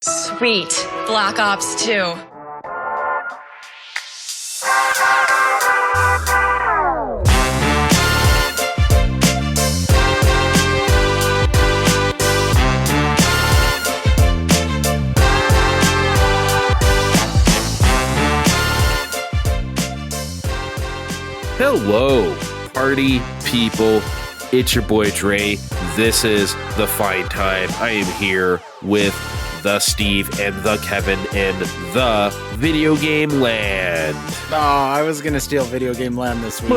Sweet. Black Ops 2. Hello, party people. It's your boy Dre. This is The Fine Time. I am here with the Steve and the Kevin in the Video Game Land. Oh, I was going to steal Video Game Land this week.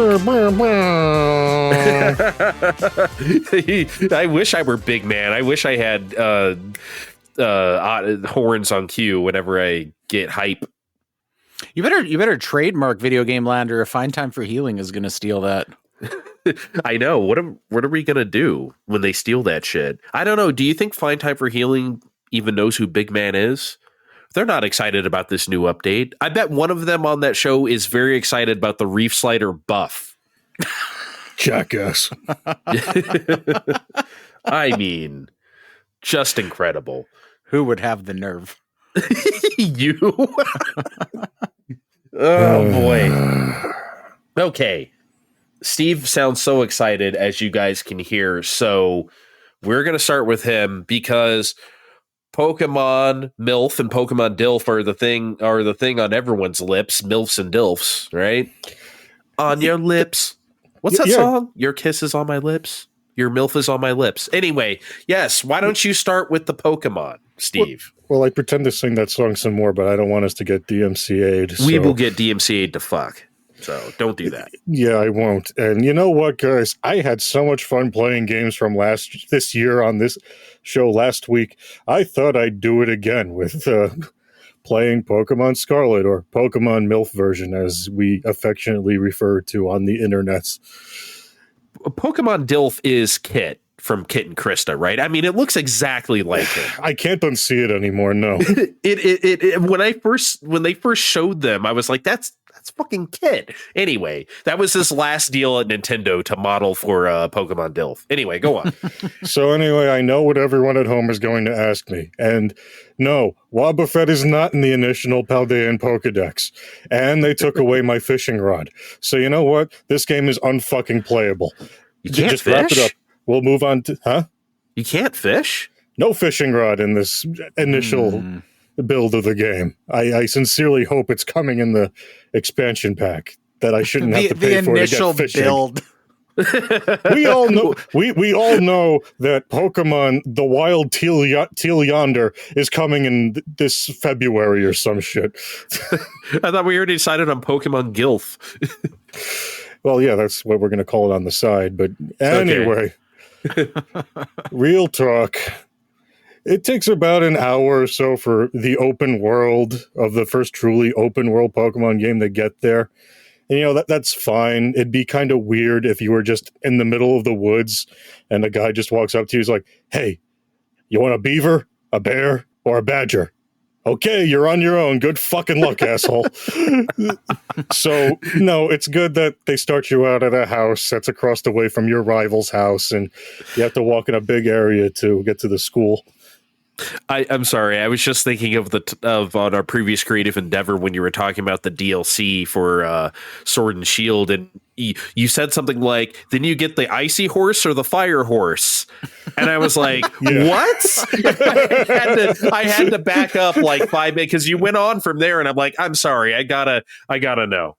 I wish I were Big Man. I wish I had horns on cue whenever I get hype. You better trademark Video Game Land, or a Fine Time for Healing is going to steal that. I know. What are we gonna do when they steal that shit? I don't know. Do you think Fine Time for Healing even knows who Big Man is? They're not excited about this new update. I bet one of them on that show is very excited about the Reef Slider buff. Jackass. I mean, just incredible. Who would have the nerve? You. Oh boy. Okay. Steve sounds so excited, as you guys can hear. So we're going to start with him because Pokemon MILF and Pokemon DILF are the thing on everyone's lips. MILFs and DILFs, right? On your lips. What's that song? Your kiss is on my lips. Your MILF is on my lips. Anyway, yes. Why don't you start with the Pokemon, Steve? Well, I pretend to sing that song some more, but I don't want us to get DMCA'd. We will get DMCA'd to fuck. So don't do that. Yeah, I won't. And you know what, guys? I had so much fun playing games from this year on this show last week. I thought I'd do it again with playing Pokemon Scarlet, or Pokemon MILF version, as we affectionately refer to on the internets. Pokemon DILF is Kit from Kit and Krista, right? I mean, it looks exactly like it. I can't unsee it anymore. No, it when they first showed them, I was like, that's fucking Kit. Anyway, that was his last deal at Nintendo to model for Pokemon DILF. Anyway, go on. So anyway, I know what everyone at home is going to ask me, and no, Wobbuffet is not in the initial Paldean Pokedex, and they took away my fishing rod. So you know what? This game is unfucking playable. You can't just fish? wrap it up. We'll move on to You can't fish? No fishing rod in this initial build of the game. I sincerely hope it's coming in the expansion pack that I shouldn't have to pay for to get fishing. Build. We all know that Pokemon the Wild Teal Yonder is coming in this February or some shit. I thought we already decided on Pokemon Gilf. Well, yeah, that's what we're going to call it on the side. But anyway, real talk. It takes about an hour or so for the open world of the first truly open world Pokemon game to get there. And, you know, that's fine. It'd be kind of weird if you were just in the middle of the woods and a guy just walks up to you. He's like, hey, you want a beaver, a bear, or a badger? Okay, you're on your own. Good fucking luck, asshole. So, no, it's good that they start you out at a house that's across the way from your rival's house, and you have to walk in a big area to get to the school. I'm sorry. I was just thinking of on our previous creative endeavor when you were talking about the DLC for Sword and Shield, and you said something like, "Then you get the icy horse or the fire horse," and I was like, "What?" I had to back up like 5 minutes because you went on from there, and I'm like, "I'm sorry. I gotta know."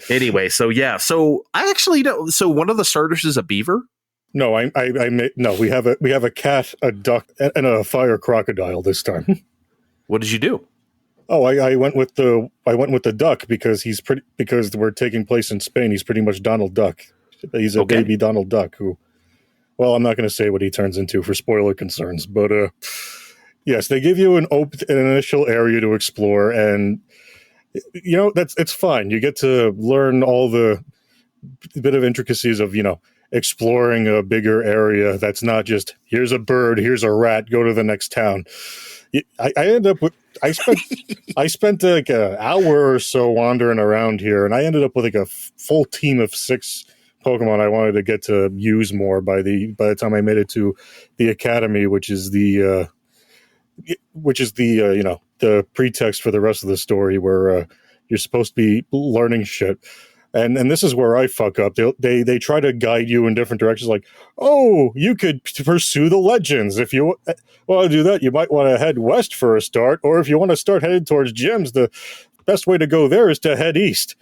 Anyway, so yeah, so I actually don't. So one of the starters is a beaver. No, we have a cat, a duck, and a fire crocodile this time. What did you do? Oh, I went with the duck because because we're taking place in Spain. He's pretty much Donald Duck. He's a baby Donald Duck who, well, I'm not going to say what he turns into for spoiler concerns, but yes, they give you an initial area to explore, and you know it's fine. You get to learn all the bit of intricacies of, you know, exploring a bigger area that's not just here's a bird, here's a rat, go to the next town. I spent like an hour or so wandering around here, and I ended up with like a full team of 6 Pokemon I wanted to get to use more by the time I made it to the Academy, which is the which is the the pretext for the rest of the story, where you're supposed to be learning shit. And this is where I fuck up. They try to guide you in different directions, like, oh, you could pursue the legends. If you want to do that, you might want to head west for a start, or if you want to start headed towards gems, the best way to go there is to head east.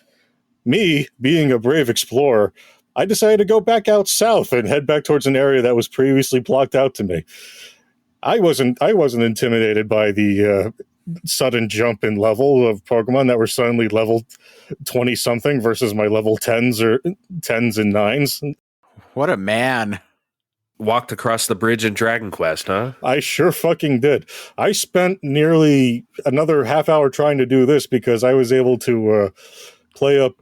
Me, being a brave explorer, I decided to go back out south and head back towards an area that was previously blocked out to me. I wasn't intimidated by the sudden jump in level of Pokemon that were suddenly level 20 something versus my level 10s and 9s. What a man. Walked across the bridge in Dragon Quest, huh? I sure fucking did. I spent nearly another half hour trying to do this because I was able to play up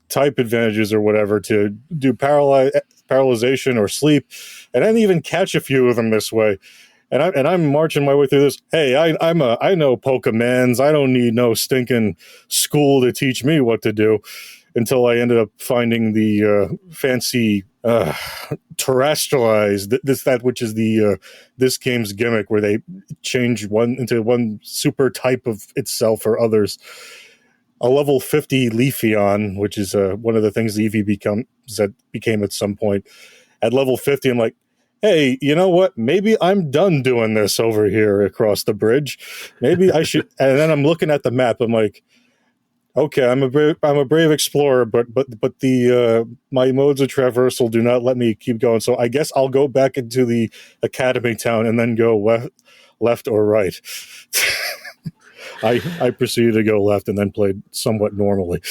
type advantages or whatever to do paralyzation or sleep, and I didn't even catch a few of them this way. And I'm marching my way through this. Hey, I know Pokemans. I don't need no stinking school to teach me what to do. Until I ended up finding the fancy terrestrialized which is the this game's gimmick, where they change one into one super type of itself or others. A level 50 Leafeon, which is one of the things the Eevee became at some point. At level 50, I'm like, hey, you know what? Maybe I'm done doing this over here across the bridge. Maybe I should. And then I'm looking at the map. I'm like, okay, I'm a brave explorer, but the my modes of traversal do not let me keep going. So I guess I'll go back into the academy town and then go left or right. I proceeded to go left and then played somewhat normally.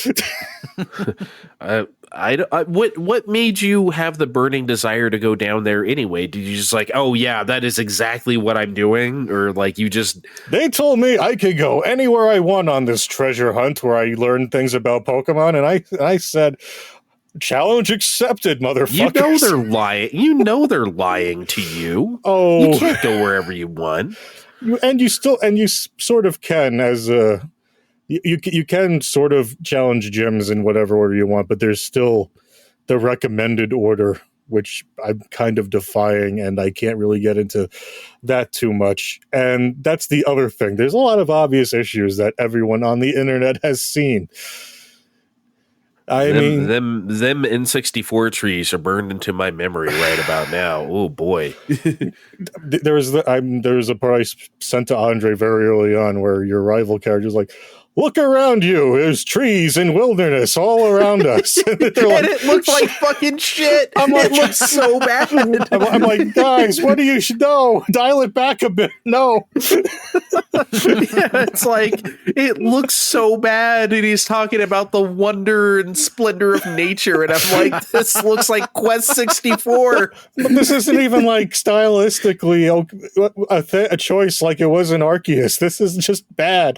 What made you have the burning desire to go down there anyway? Did you just like, oh yeah, that is exactly what I'm doing, or like you just? They told me I could go anywhere I want on this treasure hunt where I learned things about Pokemon, and I said, challenge accepted, motherfuckers. You know they're lying. You know they're lying to you. Oh, you can't go wherever you want. You sort of can as you can sort of challenge gyms in whatever order you want, but there's still the recommended order, which I'm kind of defying, and I can't really get into that too much. And that's the other thing. There's a lot of obvious issues that everyone on the internet has seen. I mean, them N64 trees are burned into my memory right about now. Oh boy. There's a part I sent to Andre very early on where your rival character is like, look around you, there's trees and wilderness all around us. And it looks like fucking shit. It looks so bad. I'm like, guys, what do you know? Dial it back a bit. No. It's like, it looks so bad, and he's talking about the wonder and splendor of nature, and I'm like, this looks like Quest 64. But this isn't even like stylistically a choice like it was in Arceus. This is just bad.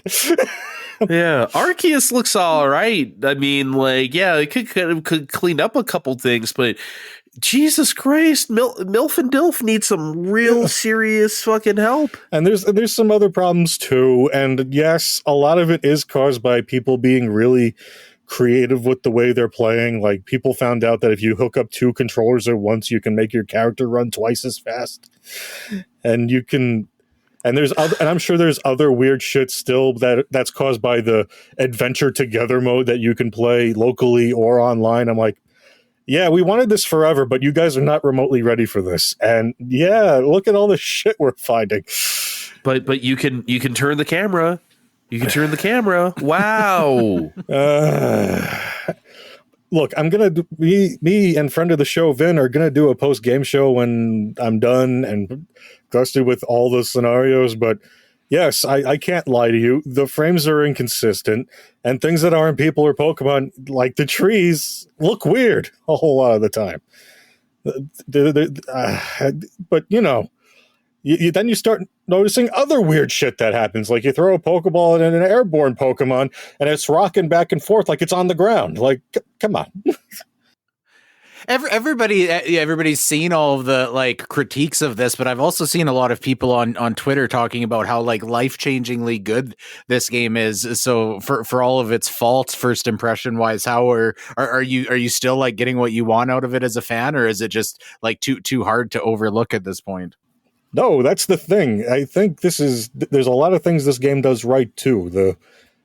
Yeah, Arceus looks all right. I mean, like, yeah, it could clean up a couple things, but Jesus Christ, Milf and Dilf need some real serious fucking help. And there's some other problems too. And yes, a lot of it is caused by people being really creative with the way they're playing. Like, people found out that if you hook up 2 controllers at once, you can make your character run twice as fast. And you can. And I'm sure there's other weird shit still that's caused by the adventure together mode that you can play locally or online. I'm like, yeah, we wanted this forever, but you guys are not remotely ready for this. And yeah, look at all the shit we're finding. But you can turn the camera. You can turn the camera. Wow. Look, I'm gonna me and friend of the show Vin are gonna do a post game show when I'm done and dusted with all the scenarios. But yes, I can't lie to you. The frames are inconsistent, and things that aren't people or Pokemon, like the trees, look weird a whole lot of the time. But you know, then you start noticing other weird shit that happens. Like, you throw a Pokeball at an airborne Pokemon, and it's rocking back and forth like it's on the ground. Like, come on. Everybody's seen all of the like critiques of this, but I've also seen a lot of people on Twitter talking about how like life-changingly good this game is. So for all of its faults, first impression wise, how are you still like getting what you want out of it as a fan, or is it just like too hard to overlook at this point? No, that's the thing. I think there's a lot of things this game does right too.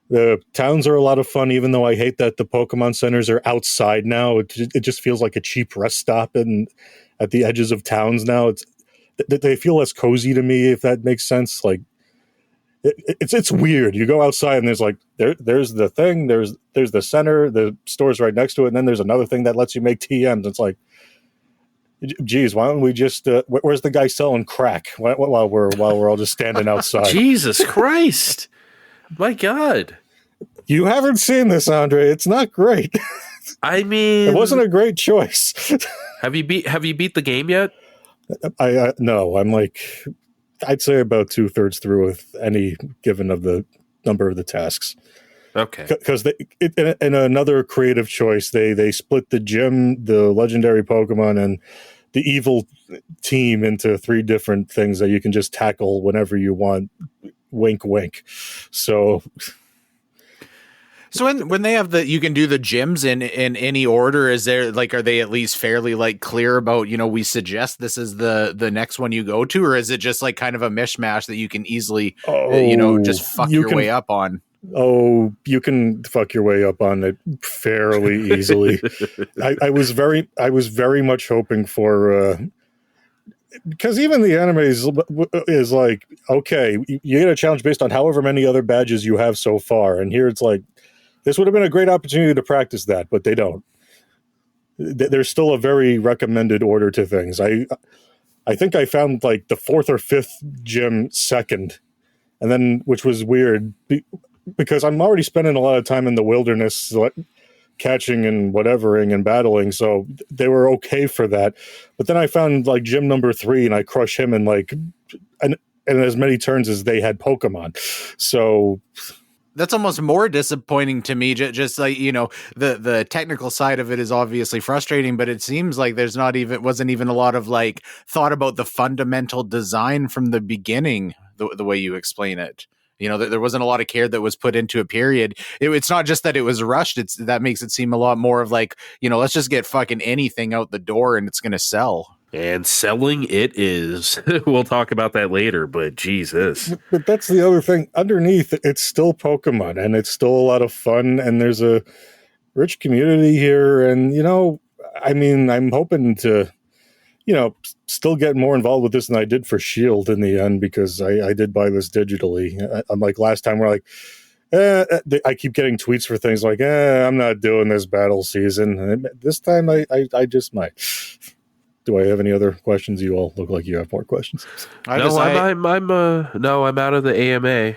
The towns are a lot of fun, even though I hate that the Pokemon centers are outside now. It just feels like a cheap rest stop at the edges of towns now. They feel less cozy to me, if that makes sense. Like it's weird. You go outside and there's the thing, there's the center, the store's right next to it, and then there's another thing that lets you make TMs. It's like, geez, why don't we just? Where's the guy selling crack while we're all just standing outside? Jesus Christ! My God, you haven't seen this, Andre. It's not great. I mean, it wasn't a great choice. Have you beat the game yet? No. I'm like, I'd say about 2/3 through with any given of the number of the tasks. Okay. Because in another creative choice, they split the gym, the legendary Pokemon, and the evil team into 3 different things that you can just tackle whenever you want. Wink, wink. So when they have you can do the gyms in any order, is there are they at least fairly clear about, we suggest this is the next one you go to, or is it just kind of a mishmash that you can easily just fuck your way up on? Oh, you can fuck your way up on it fairly easily. I was very much hoping for because even the anime is like, okay, you get a challenge based on however many other badges you have so far, and here it's like, this would have been a great opportunity to practice that, but they don't. There's still a very recommended order to things. I think I found the 4th or 5th gym second, and then, which was weird because I'm already spending a lot of time in the wilderness catching and whatevering and battling, so they were okay for that. But then I found gym number 3 and I crush him in and as many turns as they had Pokemon. So that's almost more disappointing to me. Just the technical side of it is obviously frustrating, but it seems like there's wasn't even a lot of thought about the fundamental design from the beginning, the way you explain it. There wasn't a lot of care that was put into a period. It's not just that it was rushed. That makes it seem a lot more of let's just get fucking anything out the door and it's going to sell. And selling it is. We'll talk about that later, but Jesus. But that's the other thing. Underneath, it's still Pokemon, and it's still a lot of fun, and there's a rich community here, and, I'm hoping to, still get more involved with this than I did for S.H.I.E.L.D. in the end, because I did buy this digitally. Unlike last time, we're I keep getting tweets for things I'm not doing this battle season. And this time, I just might. Do I have any other questions? You all look like you have more questions. I'm out of the AMA.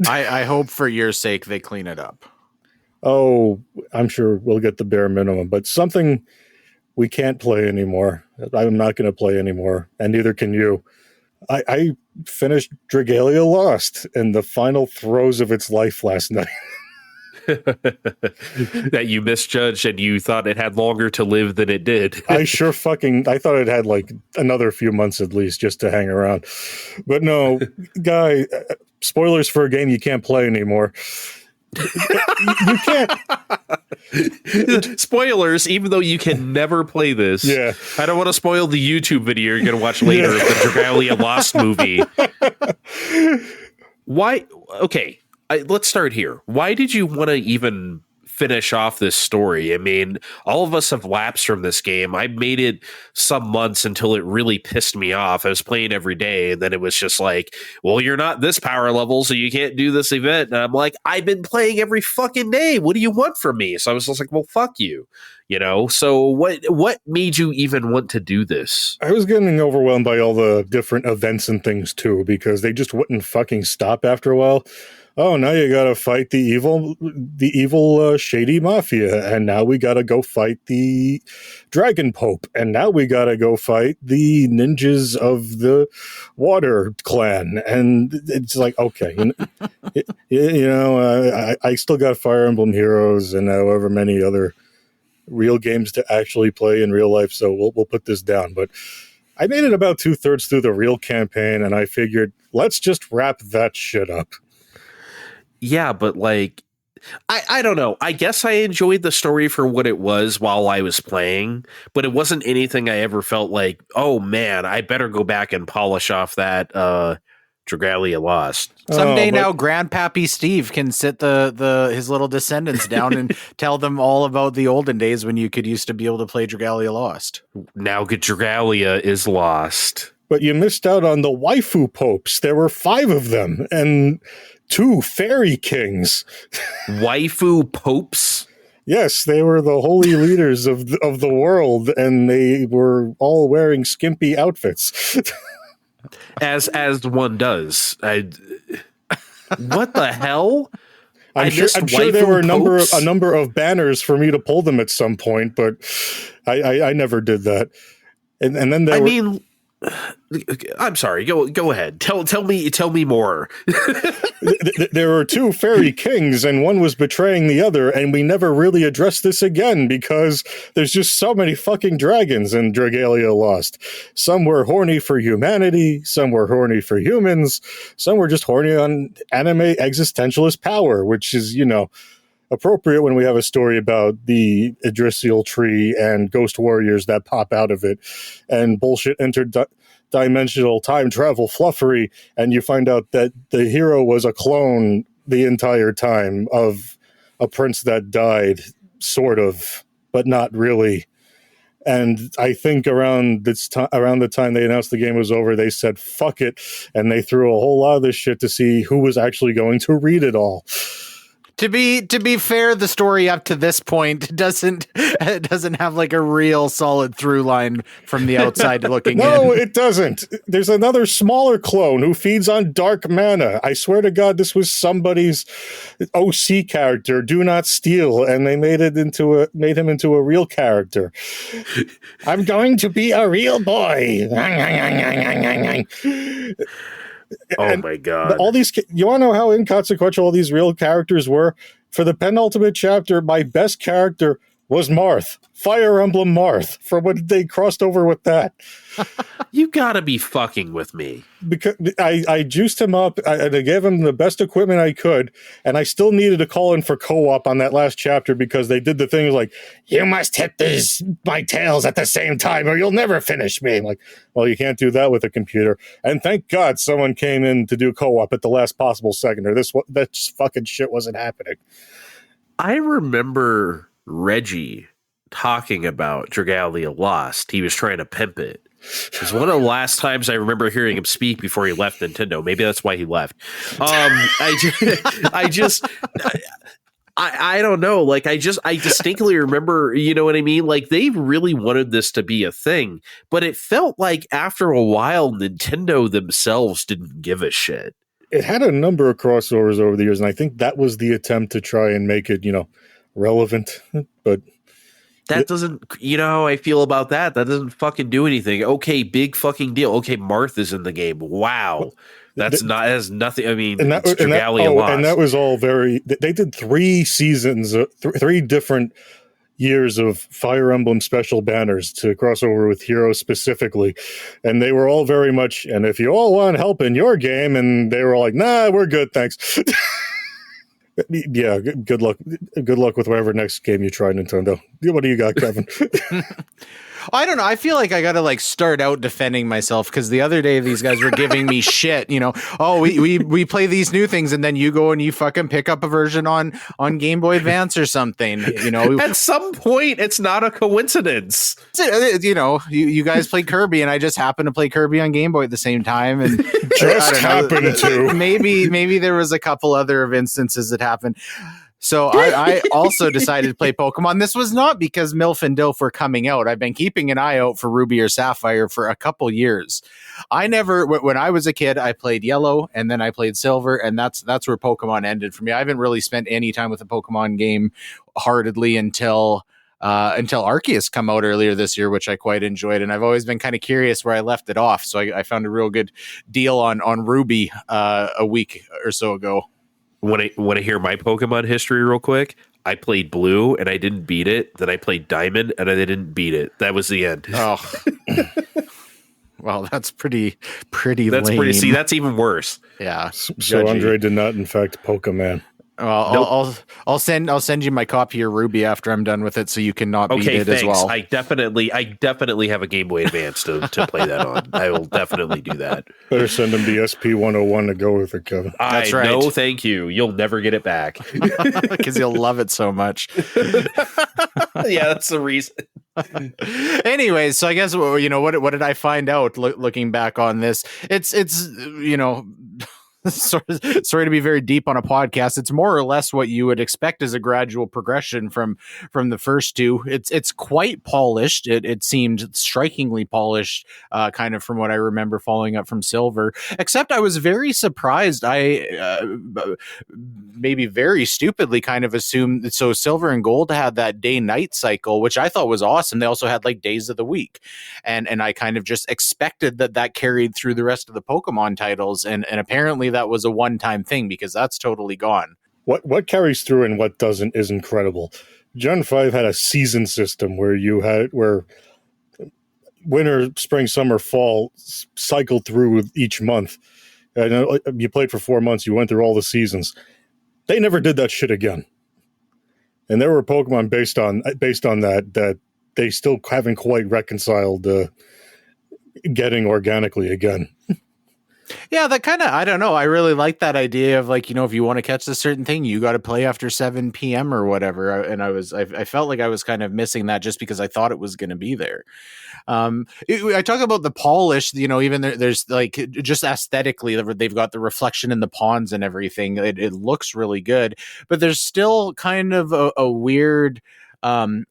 I hope for your sake they clean it up. Oh, I'm sure we'll get the bare minimum, but something we can't play anymore. I'm not going to play anymore, and neither can you. I finished Dragalia Lost in the final throes of its life last night. That you misjudged and you thought it had longer to live than it did. I thought it had another few months at least just to hang around. But no, guy, spoilers for a game you can't play anymore. You can't. Spoilers, even though you can never play this. Yeah. I don't want to spoil the YouTube video you're going to watch later of the Dragalia Lost movie. Why? Okay. Let's start here. Why did you want to even finish off this story? I mean, all of us have lapsed from this game. I made it some months until it really pissed me off. I was playing every day, and then it was just well, you're not this power level, so you can't do this event. And I'm I've been playing every fucking day. What do you want from me? So I was just well, fuck you. So what made you even want to do this? I was getting overwhelmed by all the different events and things too, because they just wouldn't fucking stop after a while. Oh, now you gotta fight the evil shady mafia, and now we gotta go fight the dragon pope, and now we gotta go fight the ninjas of the water clan, and it's okay, I still got Fire Emblem Heroes and however many other real games to actually play in real life, so we'll put this down. But I made it about 2/3 through the real campaign, and I figured, let's just wrap that shit up. Yeah, but I don't know. I guess I enjoyed the story for what it was while I was playing, but it wasn't anything I ever felt like, oh man, I better go back and polish off that Dragalia Lost. Someday now, Grandpappy Steve can sit his little descendants down and tell them all about the olden days when you could used to be able to play Dragalia Lost. Now Dragalia is lost. But you missed out on the waifu popes. There were 5 of them, and 2 fairy kings. Waifu popes? Yes, they were the holy leaders of the world, and they were all wearing skimpy outfits. as one does. What the hell? I'm sure there were a number of banners for me to pull them at some point, but I never did that. And then I'm sorry. Go ahead. Tell me more. There were 2 fairy kings, and one was betraying the other, and we never really addressed this again because there's just so many fucking dragons in Dragalia Lost. Some were horny for humanity, some were horny for humans, some were just horny on anime existentialist power, which is, appropriate when we have a story about the Idrisial tree and ghost warriors that pop out of it and bullshit interdimensional time travel fluffery, and you find out that the hero was a clone the entire time of a prince that died, sort of, but not really. And I think around the time they announced the game was over, they said, fuck it, and they threw a whole lot of this shit to see who was actually going to read it all. To be fair, the story up to this point doesn't have like a real solid through line from the outside looking in. No, it doesn't. There's another smaller clone who feeds on dark mana. I swear to God, this was somebody's OC character, Do Not Steal, and they made him into a real character. I'm going to be a real boy. Oh my God. All these, you want to know how inconsequential all these real characters were? For the penultimate chapter, my best character was Marth, Fire Emblem Marth, for when they crossed over with that. You gotta be fucking with me. Because I juiced him up, and I gave him the best equipment I could, and I still needed to call in for co-op on that last chapter because they did the thing like, you must hit my tails at the same time or you'll never finish me. I'm like, well, you can't do that with a computer. And thank God someone came in to do co-op at the last possible second, or that fucking shit wasn't happening. I remember Reggie talking about Dragalia Lost. He was trying to pimp it. It was one of the last times I remember hearing him speak before he left Nintendo. Maybe that's why he left. I don't know. Like, I distinctly remember, you know what I mean? Like, they really wanted this to be a thing, but it felt like after a while, Nintendo themselves didn't give a shit. It had a number of crossovers over the years, and I think that was the attempt to try and make it, relevant, but that doesn't, how I feel about that. That doesn't fucking do anything. Okay, big fucking deal. Okay, Marth is in the game. Wow. Has nothing. I mean, that was all very, they did 3 seasons, 3 different years of Fire Emblem special banners to cross over with Heroes specifically. And they were all very much, and if you all want help in your game, and they were all like, nah, we're good, thanks. Yeah, good luck. Good luck with whatever next game you try, Nintendo. What do you got, Kevin? I don't know. I feel like I got to start out defending myself because the other day these guys were giving me shit. Oh, we play these new things, and then you go and you fucking pick up a version on Game Boy Advance or something. At some point, it's not a coincidence. You guys play Kirby, and I just happen to play Kirby on Game Boy at the same time, and just happened to. Maybe there was a couple other instances that happened. So I also decided to play Pokemon. This was not because Milf and Dilf were coming out. I've been keeping an eye out for Ruby or Sapphire for a couple years. When I was a kid, I played Yellow and then I played Silver, and that's where Pokemon ended for me. I haven't really spent any time with a Pokemon game heartedly until Arceus come out earlier this year, which I quite enjoyed. And I've always been kind of curious where I left it off. So I found a real good deal on Ruby a week or so ago. Want to hear my Pokemon history real quick? I played Blue and I didn't beat it. Then I played Diamond and I didn't beat it. That was the end. Oh, well, that's pretty lame. See, that's even worse. Yeah. So Andre did not, in fact, Pokemon. Well, Nope. I'll send you my copy of Ruby after I'm done with it, so you can not beat it thanks. as well. I definitely have a Game Boy Advance to play that on. I will definitely do that. Better send him the SP-101 to go with it, Kevin. That's right. No, thank you. You'll never get it back Because you'll love it so much. Yeah, that's the reason. Anyways, so I guess what did I find out looking back on this? It's sorry to be very deep on a podcast. It's more or less what you would expect as a gradual progression from the first two. It's quite polished. It seemed strikingly polished, kind of from what I remember following up from Silver. Except I was very surprised. I maybe very stupidly kind of assumed so Silver and Gold had that day-night cycle, which I thought was awesome. They also had like days of the week, and I kind of just expected that carried through the rest of the Pokemon titles, and apparently that was a one-time thing because that's totally gone. What carries through and what doesn't is incredible. Gen 5 had a season system where winter, spring, summer, fall cycled through each month. And you played for 4 months, you went through all the seasons. They never did that shit again. And there were Pokemon based on that they still haven't quite reconciled getting organically again. Yeah, that kind of, I don't know. I really like that idea of like, if you want to catch this certain thing, you got to play after 7 p.m. or whatever. And I felt like I was kind of missing that just because I thought it was going to be there. I talk about the polish, even there's like just aesthetically, they've got the reflection in the ponds and everything. It looks really good, but there's still kind of a weird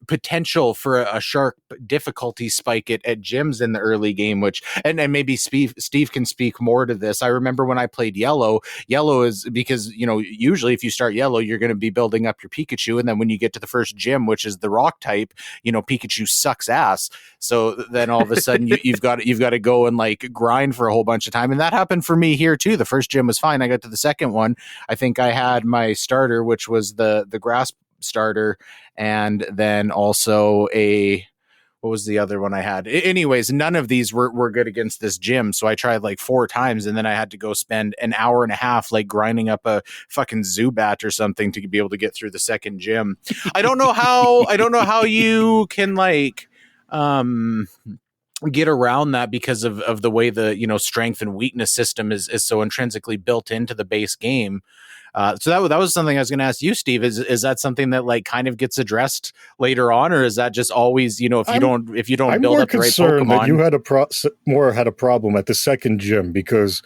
potential for a sharp difficulty spike at gyms in the early game, which and maybe Steve can speak more to this. I remember when I played Yellow is because usually if you start Yellow you're going to be building up your Pikachu, and then when you get to the first gym, which is the rock type, Pikachu sucks ass, so then all of a sudden you've got to go and like grind for a whole bunch of time. And that happened for me here too. The first gym was fine. I got to the second one, I think I had my starter, which was the grass starter, and then also what was the other one I had? Anyways, none of these were good against this gym, so I tried like 4 times, and then I had to go spend an hour and a half like grinding up a fucking Zubat or something to be able to get through the second gym. I don't know how you can like get around that because of the way the strength and weakness system is so intrinsically built into the base game. So that was something I was going to ask you, Steve. Is that something that like kind of gets addressed later on, or is that just always if you don't build up the right Pokemon? That you had a problem at the second gym, because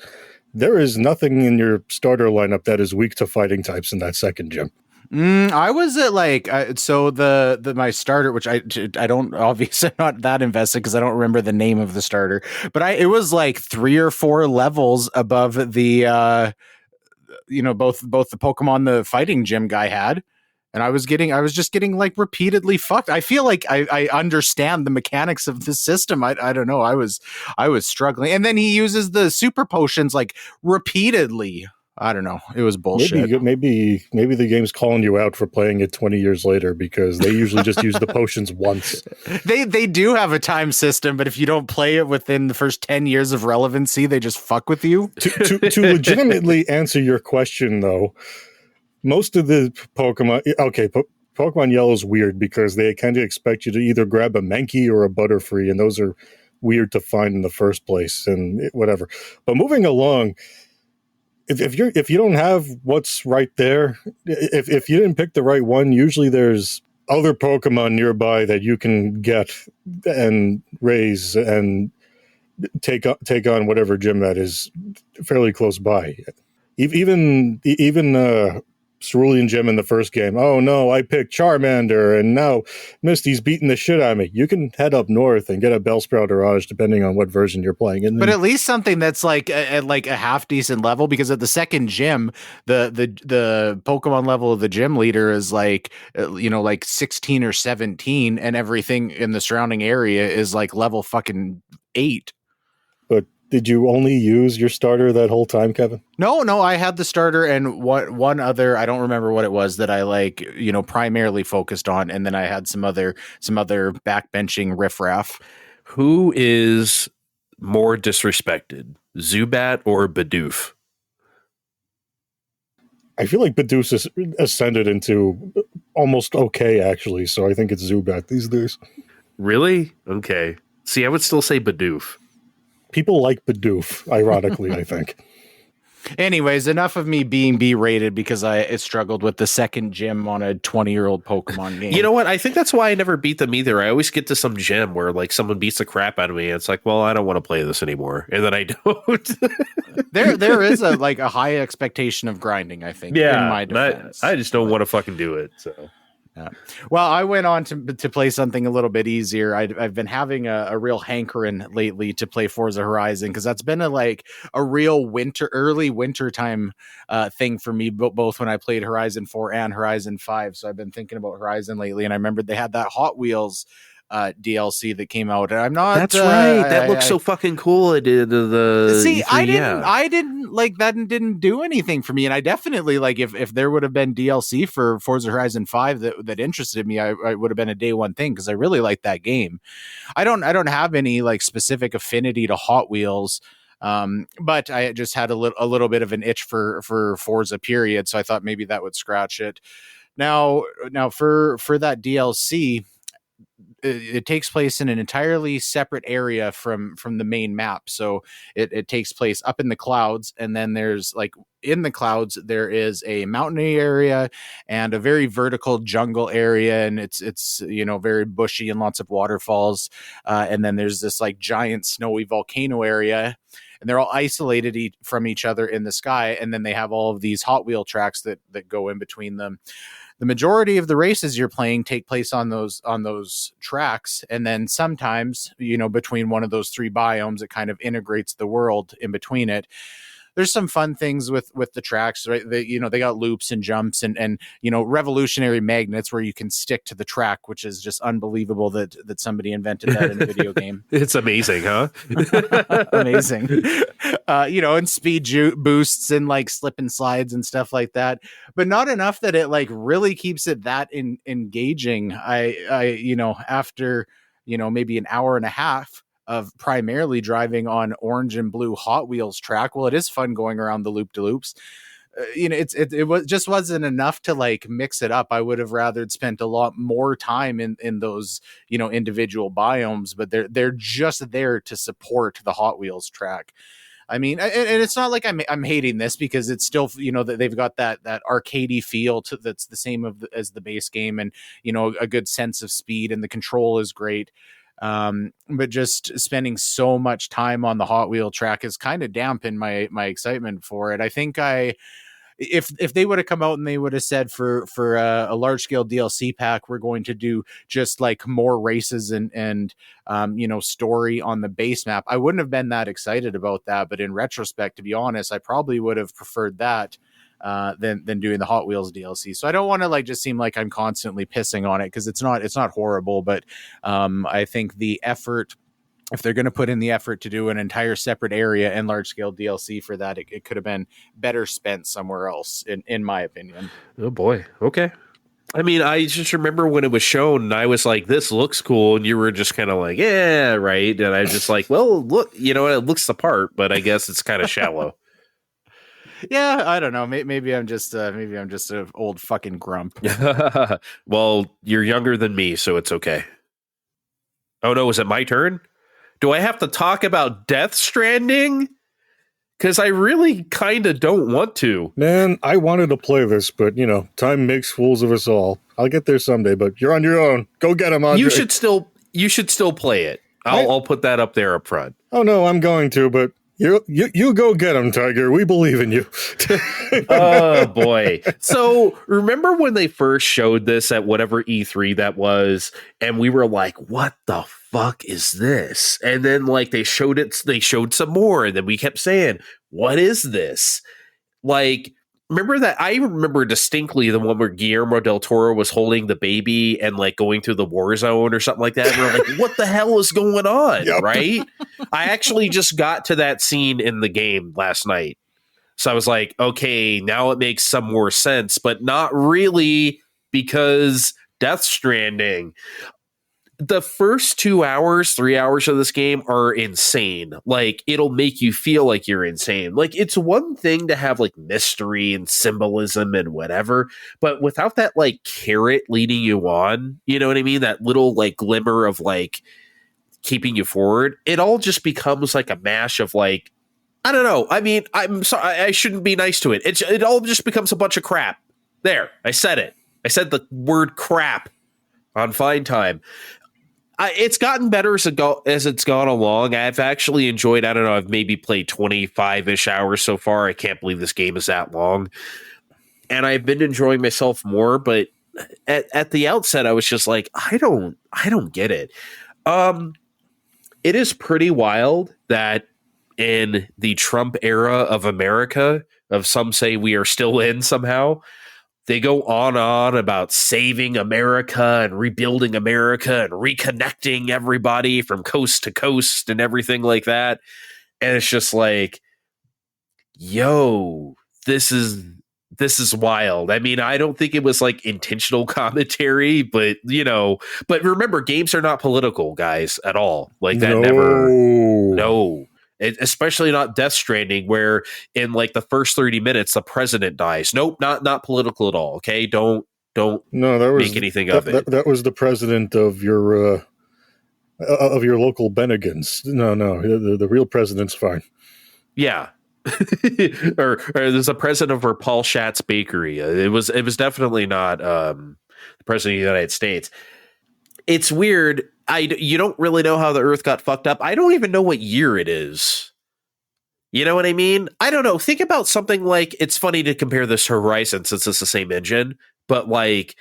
there is nothing in your starter lineup that is weak to fighting types in that second gym. I was at like so the my starter, which I don't obviously not that invested because I don't remember the name of the starter, but it was like 3 or 4 levels above the both the Pokemon the fighting gym guy had, and I was just getting like repeatedly fucked. I feel like I understand the mechanics of the system. I don't know. I was struggling, and then he uses the super potions like repeatedly. I don't know. It was bullshit. Maybe the game's calling you out for playing it 20 years later, because they usually just use the potions once. They do have a time system, but if you don't play it within the first 10 years of relevancy, they just fuck with you. To legitimately answer your question, though, most of the Pokemon... Okay, Pokemon Yellow is weird because they kind of expect you to either grab a Mankey or a Butterfree, and those are weird to find in the first place, and whatever. But moving along... If you don't have what's right there, if you didn't pick the right one, usually there's other Pokemon nearby that you can get and raise and take on whatever gym that is fairly close by. Even Cerulean Gym in the first game. Oh no, I picked Charmander, and now Misty's beating the shit out of me. You can head up north and get a Bellsprout or Oddish, depending on what version you're playing. And but at least something that's like at like a half decent level, because at the second gym, the Pokemon level of the gym leader is like like 16 or 17, and everything in the surrounding area is like level fucking 8. But did you only use your starter that whole time, Kevin? No, I had the starter and one other, I don't remember what it was that I like, primarily focused on, and then I had some other backbenching riffraff. Who is more disrespected, Zubat or Bidoof? I feel like Bidoof has ascended into almost okay, actually. So I think it's Zubat these days. Really? Okay. See, I would still say Bidoof. People like Bidoof, ironically, I think. Anyways, enough of me being B-rated because I struggled with the second gym on a 20-year-old Pokemon game. You know what? I think that's why I never beat them either. I always get to some gym where like someone beats the crap out of me. And it's like, well, I don't want to play this anymore, and then I don't. there is a high expectation of grinding, I think. Yeah, in my defense, I just don't want to fucking do it. So. Yeah. Well, I went on to play something a little bit easier. I've been having a real hankering lately to play Forza Horizon because that's been a real early winter time thing for me, both when I played Horizon 4 and Horizon 5. So I've been thinking about Horizon lately, and I remembered they had that Hot Wheels DLC that came out, and I'm not. That's right. That looks so fucking cool. It did the see. E3, I didn't like that, and didn't do anything for me. And I definitely like if there would have been DLC for Forza Horizon 5 that interested me, I would have been a day one thing because I really like that game. I don't have any like specific affinity to Hot Wheels. But I just had a little bit of an itch for Forza period, so I thought maybe that would scratch it. Now for that DLC. It takes place in an entirely separate area from the main map. So it takes place up in the clouds, and then there's like in the clouds there is a mountainy area and a very vertical jungle area, and it's very bushy and lots of waterfalls, and then there's this like giant snowy volcano area, and they're all isolated from each other in the sky, and then they have all of these Hot Wheel tracks that go in between them. The majority of the races you're playing take place on those tracks, and then sometimes, between one of those three biomes, it kind of integrates the world in between it. There's some fun things with the tracks, right? They got loops and jumps and revolutionary magnets where you can stick to the track, which is just unbelievable that somebody invented that in a video game. It's amazing, huh? Amazing. And speed boosts and like slip and slides and stuff like that, but not enough that it like really keeps it that engaging. After maybe an hour and a half of primarily driving on orange and blue Hot Wheels track. Well, it is fun going around the loop-de-loops. It just wasn't enough to like mix it up. I would have rather spent a lot more time in those individual biomes, but they're just there to support the Hot Wheels track. I mean, and it's not like I'm hating this because it's still that they've got that arcadey feel that's the same as the base game, and a good sense of speed, and the control is great. But just spending so much time on the Hot Wheel track has kind of dampened my excitement for it. I think if they would have come out and they would have said for a large scale DLC pack, we're going to do just like more races and story on the base map, I wouldn't have been that excited about that. But in retrospect, to be honest, I probably would have preferred that than doing the Hot Wheels DLC. So I don't want to like just seem like I'm constantly pissing on it, because it's not horrible, but I think the effort, if they're going to put in the effort to do an entire separate area and large scale DLC for that, it could have been better spent somewhere else, in my opinion. Oh boy. Okay. I mean, I just remember when it was shown and I was like, this looks cool. And you were just kind of like, yeah, right. And I was just like, well, look, it looks the part, but I guess it's kind of shallow. Yeah, I don't know. Maybe I'm just an old fucking grump. Well, you're younger than me, so it's okay. Oh no, is it my turn? Do I have to talk about Death Stranding? Because I really kind of don't want to. Man, I wanted to play this, but time makes fools of us all. I'll get there someday, but you're on your own. Go get him, Andre. You should still play it. I'll put that up there up front. Oh no, I'm going to, but You go get him, Tiger. We believe in you. Oh, boy. So remember when they first showed this at whatever E3 that was, and we were like, what the fuck is this? And then like they showed some more, and then we kept saying, what is this? Like, remember that? I remember distinctly the one where Guillermo del Toro was holding the baby and like going through the war zone or something like that. And we're like, what the hell is going on? Yep. Right? I actually just got to that scene in the game last night. So I was like, okay, now it makes some more sense, but not really, because Death Stranding. the first 2 hours, 3 hours of this game are insane. Like, it'll make you feel like you're insane. Like, it's one thing to have like mystery and symbolism and whatever, but without that like carrot leading you on, you know what I mean? That little like glimmer of like keeping you forward, it all just becomes like a mash of like, I don't know. I mean, I'm sorry, I shouldn't be nice to it. It all just becomes a bunch of crap. There, I said it. I said the word crap on Fine Time. It's gotten better as it's gone along. I've actually enjoyed, I don't know, I've maybe played 25-ish hours so far. I can't believe this game is that long. And I've been enjoying myself more, but at the outset, I was just like, I don't get it. It is pretty wild that in the Trump era of America, of some say we are still in somehow, they go on about saving America and rebuilding America and reconnecting everybody from coast to coast and everything like that. And it's just like, yo, this is wild. I mean, I don't think it was like intentional commentary, but but remember, games are not political, guys, at all. Like that no. Especially not Death Stranding, where in like the first 30 minutes the president dies. Nope, not political at all. Okay, don't make anything of it. That was the president of your local Bennigan's. No, the real president's fine. Yeah, or there's a president of her Paul Schatz Bakery. It was definitely not the president of the United States. It's weird. You don't really know how the Earth got fucked up. I don't even know what year it is. You know what I mean? I don't know. Think about something like, it's funny to compare this to Horizon since it's the same engine, but like,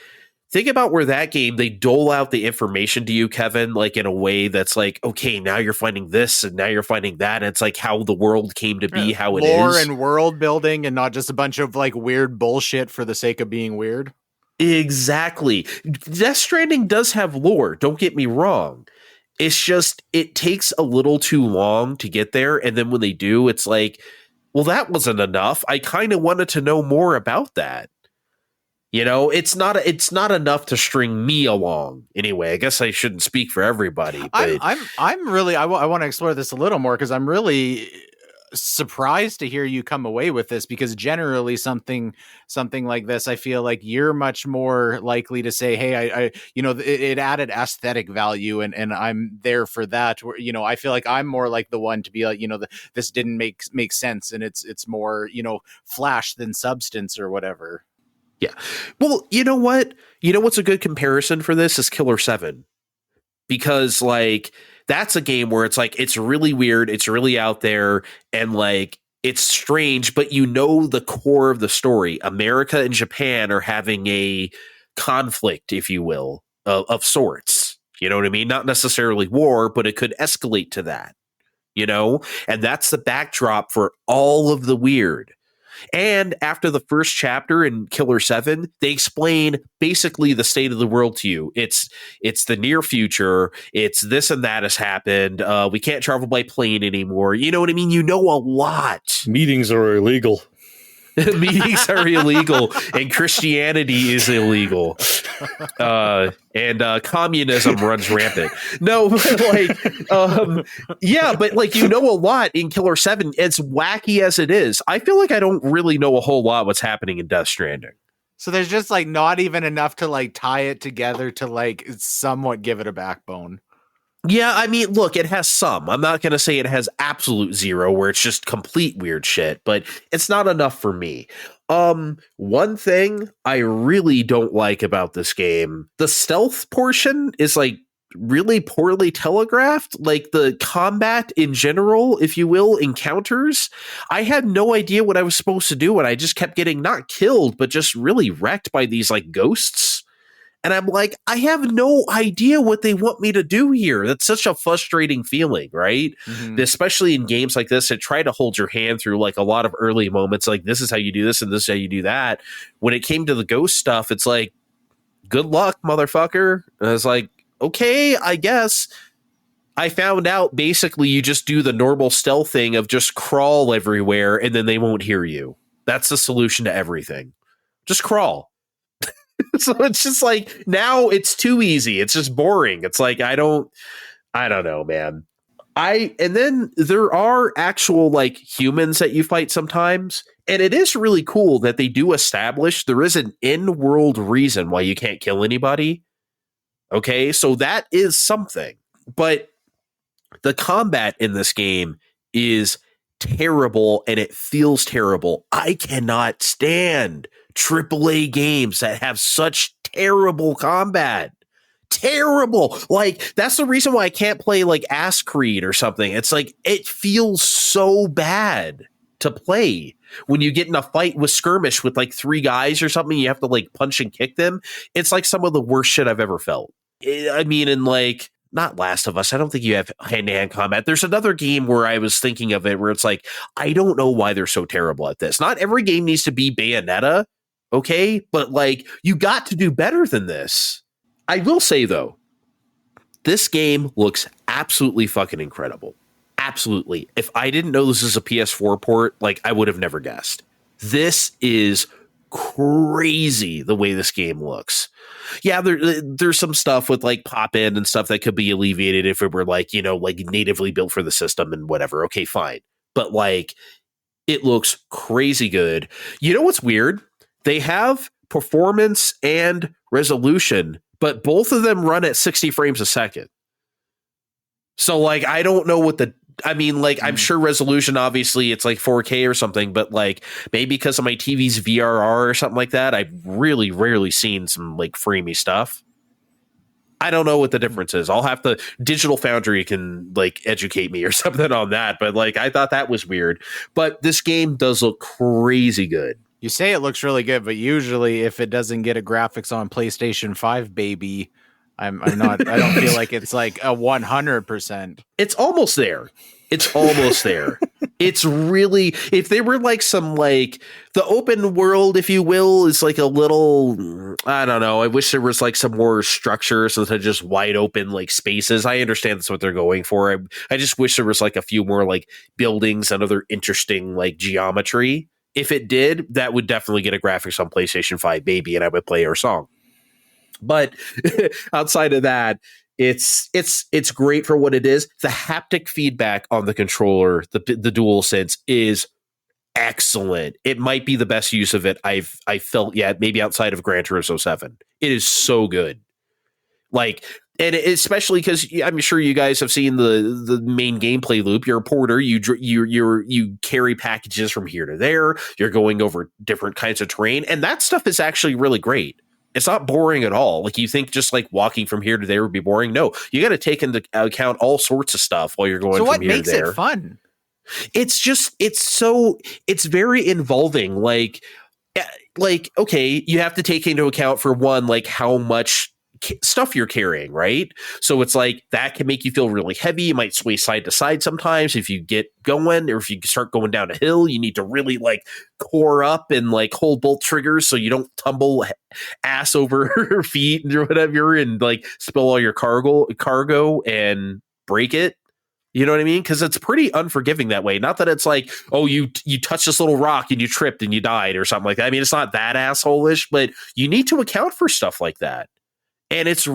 think about where that game, they dole out the information to you, Kevin, like in a way that's like, okay, now you're finding this and now you're finding that. And it's like how the world came to be, how it is. Lore and world building and not just a bunch of like weird bullshit for the sake of being weird. Exactly. Death Stranding does have lore, don't get me wrong. It's just, it takes a little too long to get there. And then when they do, it's like, well, that wasn't enough. I kind of wanted to know more about that. You know, it's not enough to string me along. Anyway, I guess I shouldn't speak for everybody. But I'm really, I want to explore this a little more because I'm really surprised to hear you come away with this, because generally something like this, I feel like you're much more likely to say, hey, it added aesthetic value and I'm there for that. I feel like I'm more like the one to be like, this didn't make sense, and it's more, flash than substance or whatever. Yeah. Well, you know what? What's a good comparison for this is Killer 7. Because like that's a game where it's like, it's really weird, it's really out there, and like it's strange, but the core of the story. America and Japan are having a conflict, if you will, of sorts. You know what I mean? Not necessarily war, but it could escalate to that. And that's the backdrop for all of the weird. And after the first chapter in Killer 7, they explain basically the state of the world to you. It's the near future. It's this and that has happened. We can't travel by plane anymore. You know what I mean? You know a lot. Meetings are illegal. Meetings are illegal, and Christianity is illegal, and communism runs rampant. No, but yeah, but like a lot in Killer 7. As wacky as it is, I feel like I don't really know a whole lot what's happening in Death Stranding. So there's just like not even enough to like tie it together to like somewhat give it a backbone. Yeah, I mean, look, it has some. I'm not going to say it has absolute zero where it's just complete weird shit, but it's not enough for me. One thing I really don't like about this game, the stealth portion is like really poorly telegraphed. Like the combat in general, if you will, encounters, I had no idea what I was supposed to do, and I just kept getting not killed, but just really wrecked by these like ghosts. And I'm like, I have no idea what they want me to do here. That's such a frustrating feeling, right? Mm-hmm. Especially in games like this that try to hold your hand through like a lot of early moments, like this is how you do this and this is how you do that. When it came to the ghost stuff, it's like, good luck, motherfucker. And I was like, okay, I guess. I found out basically you just do the normal stealth thing of just crawl everywhere and then they won't hear you. That's the solution to everything. Just crawl. So it's just like, now it's too easy. It's just boring. It's like, I don't know, man. And then there are actual like humans that you fight sometimes. And it is really cool that they do establish there is an in-world reason why you can't kill anybody. Okay, so that is something. But the combat in this game is terrible, and it feels terrible. I cannot stand AAA games that have such terrible combat. Terrible. Like, that's the reason why I can't play like Ass Creed or something. It's like, it feels so bad to play when you get in a fight with skirmish with like 3 guys or something. You have to like punch and kick them. It's like some of the worst shit I've ever felt. I mean, in like, not Last of Us, I don't think you have hand-to-hand combat. There's another game where I was thinking of it where it's like, I don't know why they're so terrible at this. Not every game needs to be Bayonetta, okay? But like, you got to do better than this. I will say, though, this game looks absolutely fucking incredible. Absolutely. If I didn't know this is a PS4 port, like, I would have never guessed. This is crazy the way this game looks. Yeah, there's some stuff with like pop in and stuff that could be alleviated if it were like, you know, like natively built for the system and whatever. Okay, fine. But like, it looks crazy good. You know what's weird? They have performance and resolution, but both of them run at 60 frames a second. So like, I don't know what I'm sure resolution, obviously it's like 4K or something, but like maybe because of my TV's VRR or something like that, I've really rarely seen some like framey stuff. I don't know what the difference is. I'll have to, Digital Foundry can like educate me or something on that. But like, I thought that was weird, but this game does look crazy good. You say it looks really good, but usually if it doesn't get a graphics on PlayStation 5, baby, I'm not, I don't feel like it's like a 100%. It's almost there. It's almost there. It's really, if they were like some like the open world, if you will, is like a little, I don't know. I wish there was like some more structure so that just wide open like spaces. I understand that's what they're going for. I just wish there was like a few more like buildings and other interesting like geometry. If it did, that would definitely get a graphics on PlayStation 5, baby, and I would play our song. But outside of that, it's great for what it is. The haptic feedback on the controller, the DualSense, is excellent. It might be the best use of it I've felt yet, maybe outside of Gran Turismo 7. It is so good. Like, and especially because I'm sure you guys have seen the main gameplay loop. You're a porter. You carry packages from here to there. You're going over different kinds of terrain, and that stuff is actually really great. It's not boring at all. Like, you think just like walking from here to there would be boring. No, you got to take into account all sorts of stuff while you're going from here to there. So what makes it fun? It's very involving. Like, okay, you have to take into account, for one, like how much stuff you're carrying, right? So it's like that can make you feel really heavy. You might sway side to side sometimes if you get going, or if you start going down a hill, you need to really like core up and like hold both triggers so you don't tumble ass over feet or whatever and like spill all your cargo and break it. You know what I mean? Because it's pretty unforgiving that way. Not that it's like, oh, you touched this little rock and you tripped and you died or something like that. I mean, it's not that asshole-ish, but you need to account for stuff like that. And it's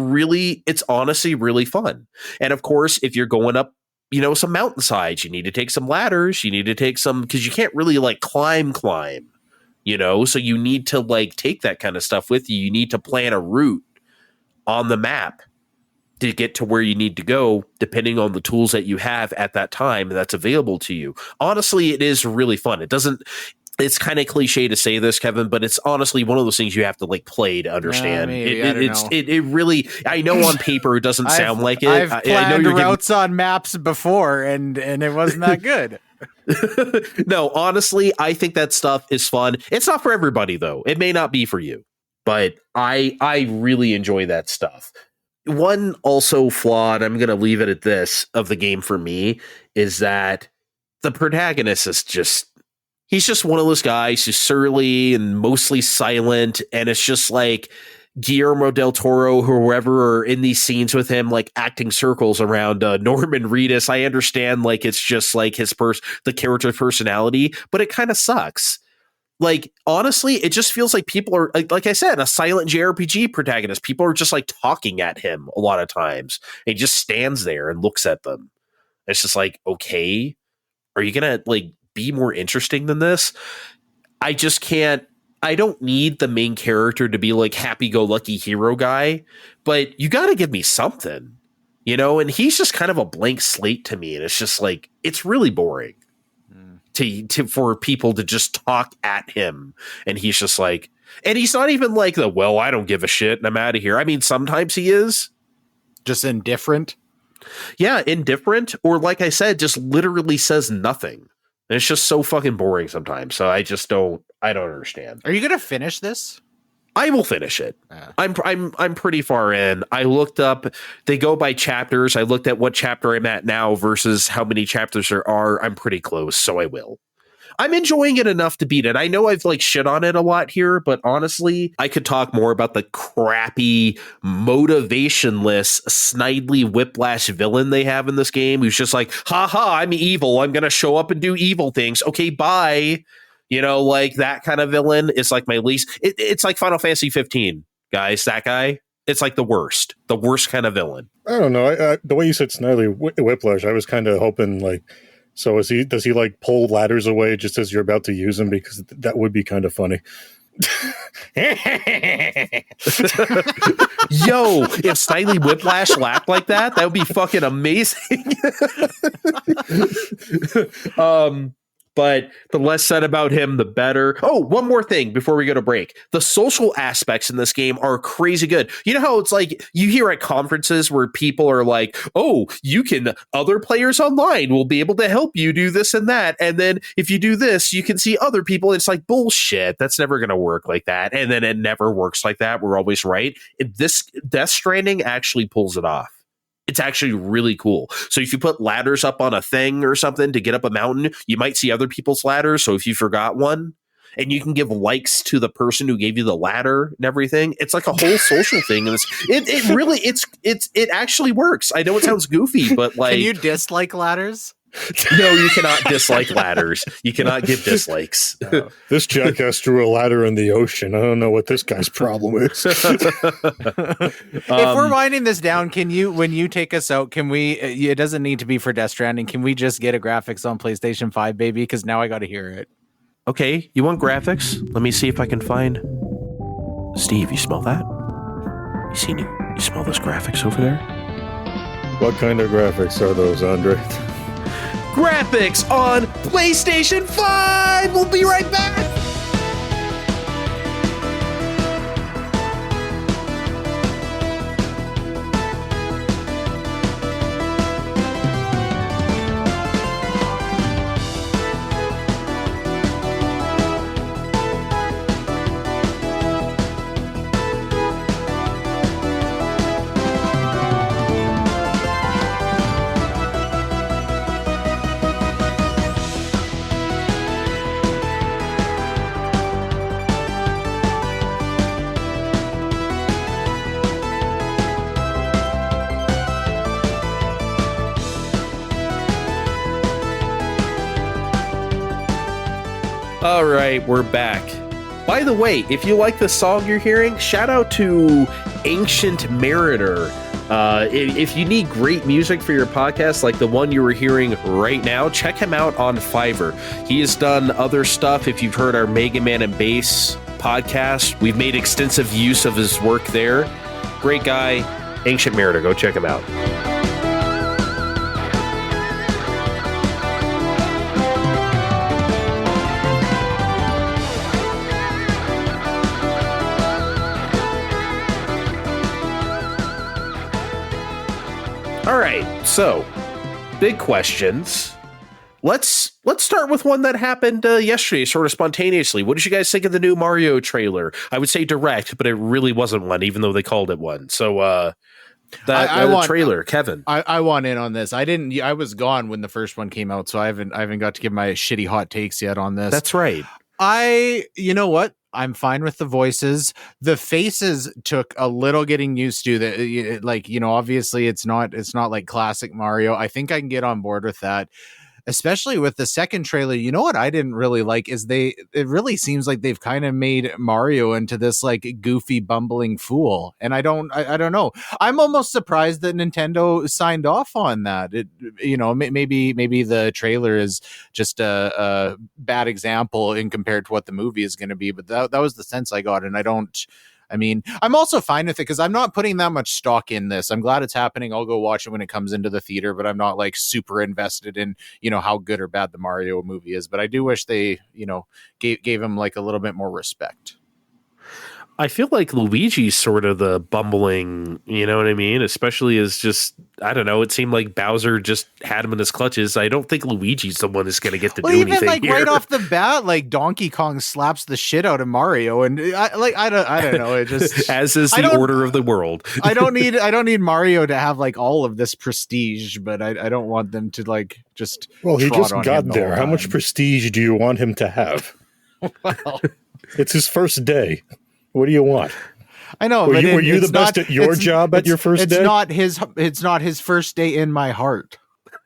honestly really fun. And of course, if you're going up, you know, some mountainsides, you need to take some ladders. You need to take some, because you can't really like climb, you know, so you need to like take that kind of stuff with you. You need to plan a route on the map to get to where you need to go, depending on the tools that you have at that time that's available to you. Honestly, it is really fun. It's kind of cliche to say this, Kevin, but it's honestly one of those things you have to like play to understand. It really, I know on paper it doesn't sound like it. I've planned routes on maps before and it wasn't that good. No, honestly, I think that stuff is fun. It's not for everybody though. It may not be for you, but I really enjoy that stuff. One also flaw, and I'm going to leave it at this, of the game for me is that the protagonist is he's just one of those guys who's surly and mostly silent. And it's just like Guillermo del Toro, whoever are in these scenes with him, like acting circles around Norman Reedus. I understand, like, it's just like the character's personality, but it kind of sucks. like, honestly, it just feels like people are, like I said, a silent JRPG protagonist. People are just like talking at him a lot of times. He just stands there and looks at them. It's just like, okay, are you going to like be more interesting than this? I just can't. I don't need the main character to be like happy-go-lucky hero guy, but you got to give me something, you know? And he's just kind of a blank slate to me. And it's just like, it's really boring to for people to just talk at him. And he's just like, and he's not even like well, I don't give a shit and I'm out of here. I mean, sometimes he is. Just indifferent. Yeah, indifferent. Or like I said, just literally says nothing. And it's just so fucking boring sometimes. So I don't understand. Are you going to finish this? I will finish it. I'm pretty far in. I looked up, they go by chapters. I looked at what chapter I'm at now versus how many chapters there are. I'm pretty close, so I will. I'm enjoying it enough to beat it. I know I've like shit on it a lot here, but honestly, I could talk more about the crappy, motivationless, snidely whiplash villain they have in this game who's just like, haha, I'm evil. I'm going to show up and do evil things. Okay, bye. You know, like that kind of villain is like my least. It's like Final Fantasy 15, guys. That guy, it's like the worst kind of villain. I don't know. The way you said snidely whiplash, I was kind of hoping like, so does he like pull ladders away just as you're about to use them? Because that would be kind of funny. Yo, if Snidely Whiplash laughed like that would be fucking amazing. But the less said about him, the better. Oh, one more thing before we go to break. The social aspects in this game are crazy good. You know how it's like you hear at conferences where people are like, oh, other players online will be able to help you do this and that. And then if you do this, you can see other people. It's like, bullshit. That's never going to work like that. And then it never works like that. We're always right. This Death Stranding actually pulls it off. It's actually really cool. So if you put ladders up on a thing or something to get up a mountain, you might see other people's ladders. So if you forgot one, and you can give likes to the person who gave you the ladder and everything, it's like a whole social thing. And it actually works. I know it sounds goofy, but like, can you dislike ladders? No, you cannot dislike ladders. You cannot give dislikes. No. This jackass threw a ladder in the ocean. I don't know what this guy's problem is. If we're winding this down, when you take us out, can we, it doesn't need to be for Death Stranding. Can we just get a graphics on PlayStation 5, baby? Because now I got to hear it. Okay, you want graphics? Let me see if I can find... Steve, you smell that? You smell those graphics over there? What kind of graphics are those, Andre? Graphics on PlayStation 5! We'll be right back! All right, we're back. By the way, if you like the song you're hearing, shout out to Ancient Mariner. If you need great music for your podcast, like the one you were hearing right now, check him out on Fiverr. He has done other stuff. If you've heard our Mega Man and Bass podcast, we've made extensive use of his work there. Great guy, Ancient Mariner. Go check him out. All right, so big questions. Let's start with one that happened yesterday, sort of spontaneously. What did you guys think of the new Mario trailer? I would say direct, but it really wasn't one, even though they called it one. So the trailer, Kevin. I want in on this. I was gone when the first one came out, so I haven't got to give my shitty hot takes yet on this. That's right. You know what? I'm fine with the voices. The faces took a little getting used to. That, like, you know, obviously it's not like classic Mario. I think I can get on board with that. especially with the second trailer. You know what I didn't really like is it really seems like they've kind of made Mario into this like goofy bumbling fool, and I don't know. I'm almost surprised that Nintendo signed off on that. It, maybe the trailer is just a bad example in compared to what the movie is going to be, but that was the sense I got, and I'm also fine with it because I'm not putting that much stock in this. I'm glad it's happening. I'll go watch it when it comes into the theater, but I'm not like super invested in, how good or bad the Mario movie is. But I do wish they, gave him like a little bit more respect. I feel like Luigi's sort of the bumbling, you know what I mean? Especially as just, I don't know, it seemed like Bowser just had him in his clutches. I don't think Luigi's the one that's going to get to do anything even like here. right off the bat, like Donkey Kong slaps the shit out of Mario, and I don't know. It just as is the order of the world. I don't need Mario to have like all of this prestige, but I don't want them to like just. Well, he just got there. How much prestige do you want him to have? Well, it's his first day. What do you want? I know. Were you the best at your job at your first day? It's not his first day in my heart.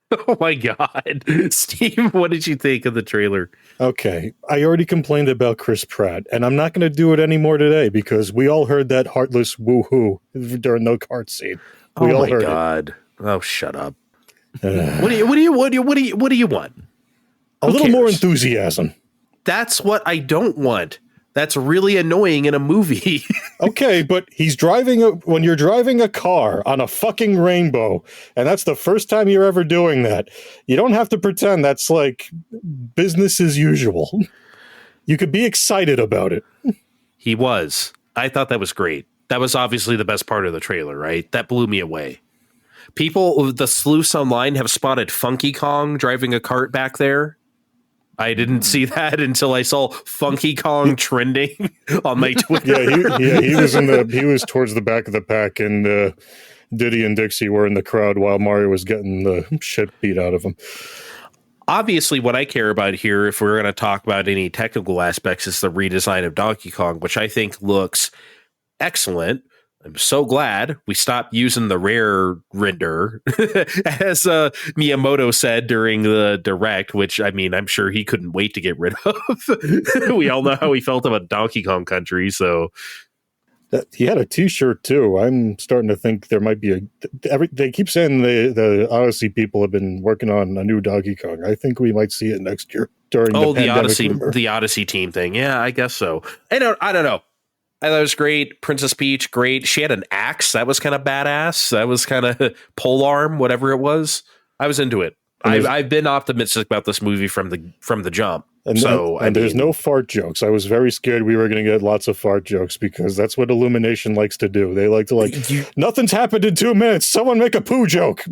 Oh my God. Steve, what did you think of the trailer? Okay. I already complained about Chris Pratt, and I'm not going to do it anymore today because we all heard that heartless woohoo during the kart scene. We all heard it. Oh, shut up. What do you want? A little more enthusiasm. That's what I don't want. That's really annoying in a movie. Okay, but when you're driving a car on a fucking rainbow, and that's the first time you're ever doing that, you don't have to pretend that's like business as usual. You could be excited about it. He was. I thought that was great. That was obviously the best part of the trailer, right? That blew me away. People, the sleuths online have spotted Funky Kong driving a cart back there. I didn't see that until I saw Funky Kong trending on my Twitter. He was towards the back of the pack, and Diddy and Dixie were in the crowd while Mario was getting the shit beat out of him. Obviously, what I care about here, if we're going to talk about any technical aspects, is the redesign of Donkey Kong, which I think looks excellent. I'm so glad we stopped using the rare render, as Miyamoto said during the direct, which, I mean, I'm sure he couldn't wait to get rid of. We all know how he felt about Donkey Kong Country, so... He had a T-shirt, too. I'm starting to think there might be they keep saying the Odyssey people have been working on a new Donkey Kong. I think we might see it next year during the pandemic. The Odyssey team thing. Yeah, I guess so. I don't know. I thought it was great. Princess Peach, great. She had an axe. That was kind of badass. That was kind of polearm, whatever it was. I was into it. I've been optimistic about this movie from the jump. And there's no fart jokes. I was very scared we were going to get lots of fart jokes because that's what Illumination likes to do. They like to nothing's happened in 2 minutes. Someone make a poo joke.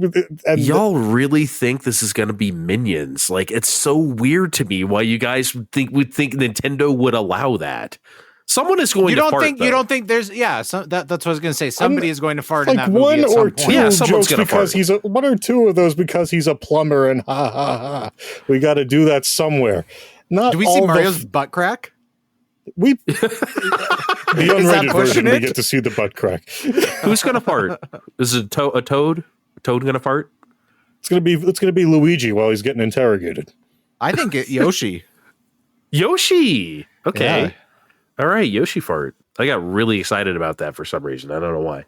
And y'all really think this is going to be Minions? Like, it's so weird to me why you guys would think Nintendo would allow that. Someone is going to fart. You don't think there's that's what I was going to say. Somebody is going to fart in that movie at some point. Yeah, someone's going to fart. One or two of those because he's a plumber and ha ha ha. We got to do that somewhere. Do we see Mario's butt crack? The unrated version, we get to see the butt crack. Who's going to fart? Is it a toad? A toad going to fart? It's going to be Luigi while he's getting interrogated. I think Yoshi. Yoshi. Okay. Yeah. All right, Yoshi fart. I got really excited about that for some reason. I don't know why.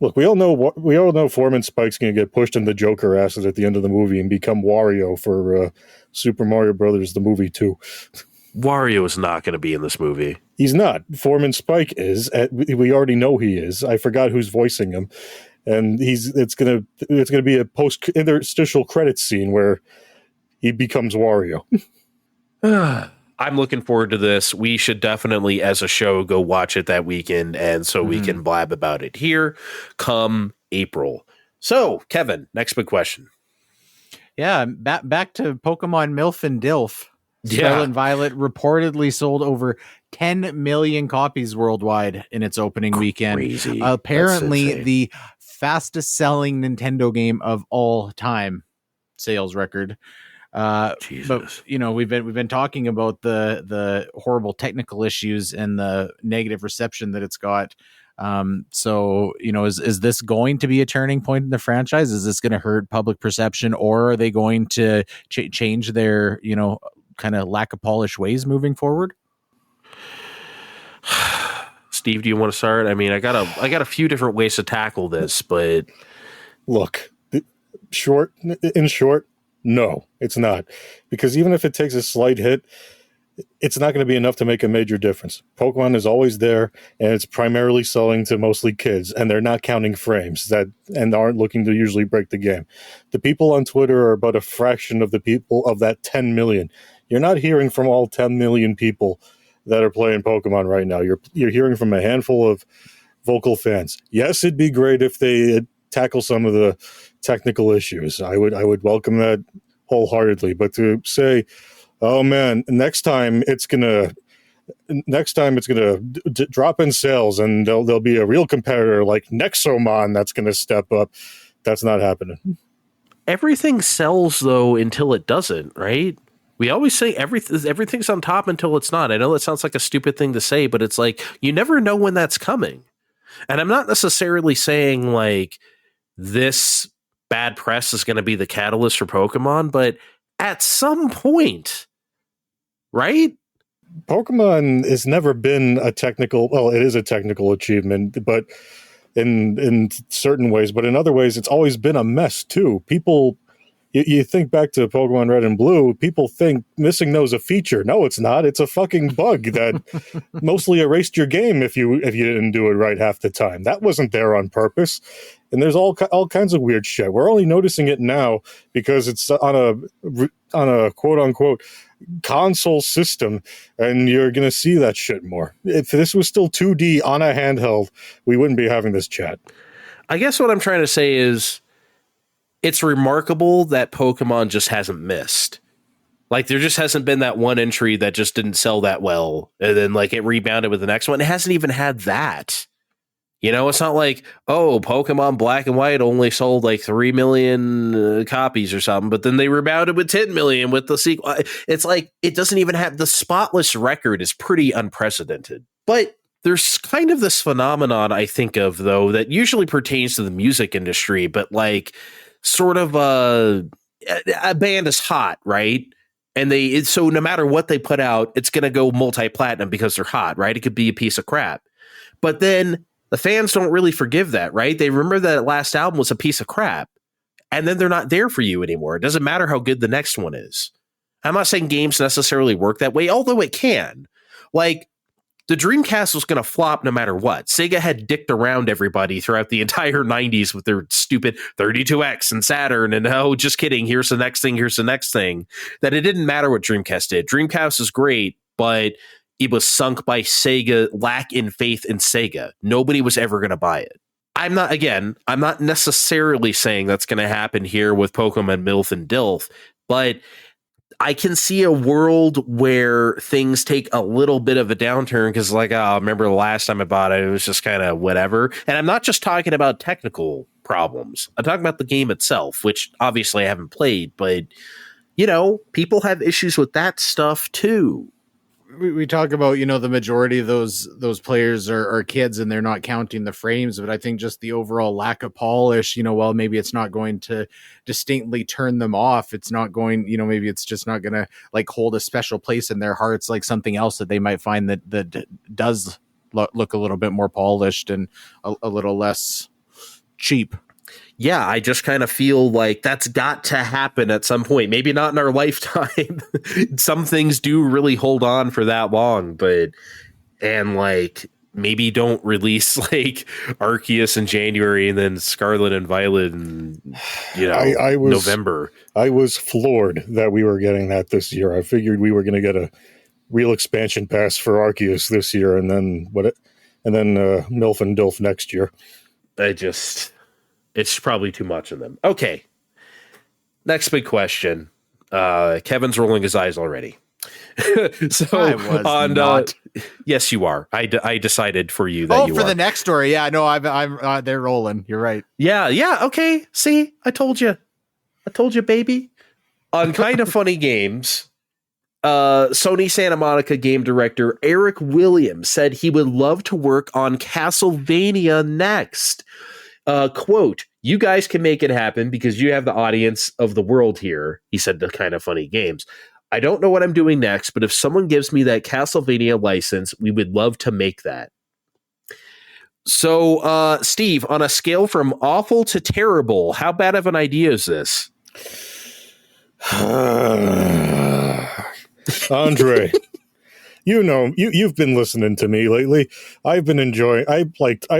Look, we all know Foreman Spike's going to get pushed in the Joker acid at the end of the movie and become Wario for Super Mario Brothers, the movie 2. Wario is not going to be in this movie. He's not. Foreman Spike is. We already know he is. I forgot who's voicing him, and it's going to be a post interstitial credits scene where he becomes Wario. I'm looking forward to this. We should definitely, as a show, go watch it that weekend, and so we can blab about it here come April. So, Kevin, next big question. Yeah, back to Pokemon MILF and DILF. Scarlet and Violet reportedly sold over 10 million copies worldwide in its opening weekend. Apparently, the fastest selling Nintendo game of all time sales record. Jesus. But we've been talking about the horrible technical issues and the negative reception that it's got. So, is this going to be a turning point in the franchise? Is this going to hurt public perception, or are they going to change their, kind of lack of polished ways moving forward? Steve, do you want to start? I mean, I got a few different ways to tackle this, but look, in short, no, it's not, because even if it takes a slight hit, it's not going to be enough to make a major difference. Pokemon is always there, and it's primarily selling to mostly kids, and they're not counting frames and aren't looking to usually break the game. The people on Twitter are about a fraction of the people of that 10 million. You're not hearing from all 10 million people that are playing Pokemon right now. You're hearing from a handful of vocal fans. Yes, it'd be great if they tackle some of the technical issues. I would welcome that wholeheartedly, but to say, oh man, next time it's gonna drop in sales, and there'll be a real competitor like Nexomon that's gonna step up. That's not happening. Everything sells though until it doesn't, right? We always say everything's on top until it's not. I know that sounds like a stupid thing to say, but it's like you never know when that's coming. And I'm not necessarily saying like this bad press is going to be the catalyst for Pokemon, but at some point, right? Pokemon has never been it is a technical achievement, but in certain ways, but in other ways, it's always been a mess too. People, you think back to Pokemon Red and Blue, people think missing those a feature. No, it's not. It's a fucking bug that mostly erased your game if you didn't do it right half the time. That wasn't there on purpose. And there's all kinds of weird shit. We're only noticing it now because it's on a quote unquote console system, and you're going to see that shit more. If this was still 2D on a handheld, we wouldn't be having this chat. I guess what I'm trying to say is it's remarkable that Pokemon just hasn't missed. Like, there just hasn't been that one entry that just didn't sell that well, and then like it rebounded with the next one. It hasn't even had that. It's not like, oh, Pokemon Black and White only sold like 3 million copies or something, but then they rebounded with 10 million with the sequel. It's like, it doesn't even have the spotless record is pretty unprecedented. But there's kind of this phenomenon I think of, though, that usually pertains to the music industry, but like sort of a band is hot, right? And so no matter what they put out, it's going to go multi-platinum because they're hot, right? It could be a piece of crap. But then the fans don't really forgive that, right? They remember that last album was a piece of crap, and then they're not there for you anymore. It doesn't matter how good the next one is. I'm not saying games necessarily work that way, although it can. Like, the Dreamcast was going to flop no matter what. Sega had dicked around everybody throughout the entire 90s with their stupid 32X and Saturn and, oh, just kidding, here's the next thing, that it didn't matter what Dreamcast did. Dreamcast is great, but it was sunk by Sega lack in faith in Sega. Nobody was ever going to buy it. I'm not necessarily saying that's going to happen here with Pokemon MILF and DILF, but I can see a world where things take a little bit of a downturn because, like, I remember the last time I bought it, it was just kind of whatever. And I'm not just talking about technical problems. I'm talking about the game itself, which obviously I haven't played, but, people have issues with that stuff too. We talk about, the majority of those players are kids and they're not counting the frames, but I think just the overall lack of polish, while maybe it's not going to distinctly turn them off, it's not going, maybe it's just not going to like hold a special place in their hearts, like something else that they might find that does look a little bit more polished and a little less cheap. Yeah, I just kind of feel like that's got to happen at some point. Maybe not in our lifetime. Some things do really hold on for that long, and like maybe don't release like Arceus in January and then Scarlet and Violet in November. I was floored that we were getting that this year. I figured we were going to get a real expansion pass for Arceus this year, and then MILF and DILF next year. It's probably too much of them. Okay. Next big question. Kevin's rolling his eyes already. So I was not. Yes, you are. I decided for you that you are. Oh, for the next story. Yeah, no, I'm they're rolling. You're right. Yeah. Okay. See, I told you, baby. On Kind of Funny Games, Sony Santa Monica game director Eric Williams said he would love to work on Castlevania next. Quote, "You guys can make it happen because you have the audience of the world here," he said to Kind of Funny Games. "I don't know what I'm doing next, but if someone gives me that Castlevania license, we would love to make that." So, Steve, on a scale from awful to terrible, how bad of an idea is this? Andre, you've been listening to me lately. I've been enjoying. I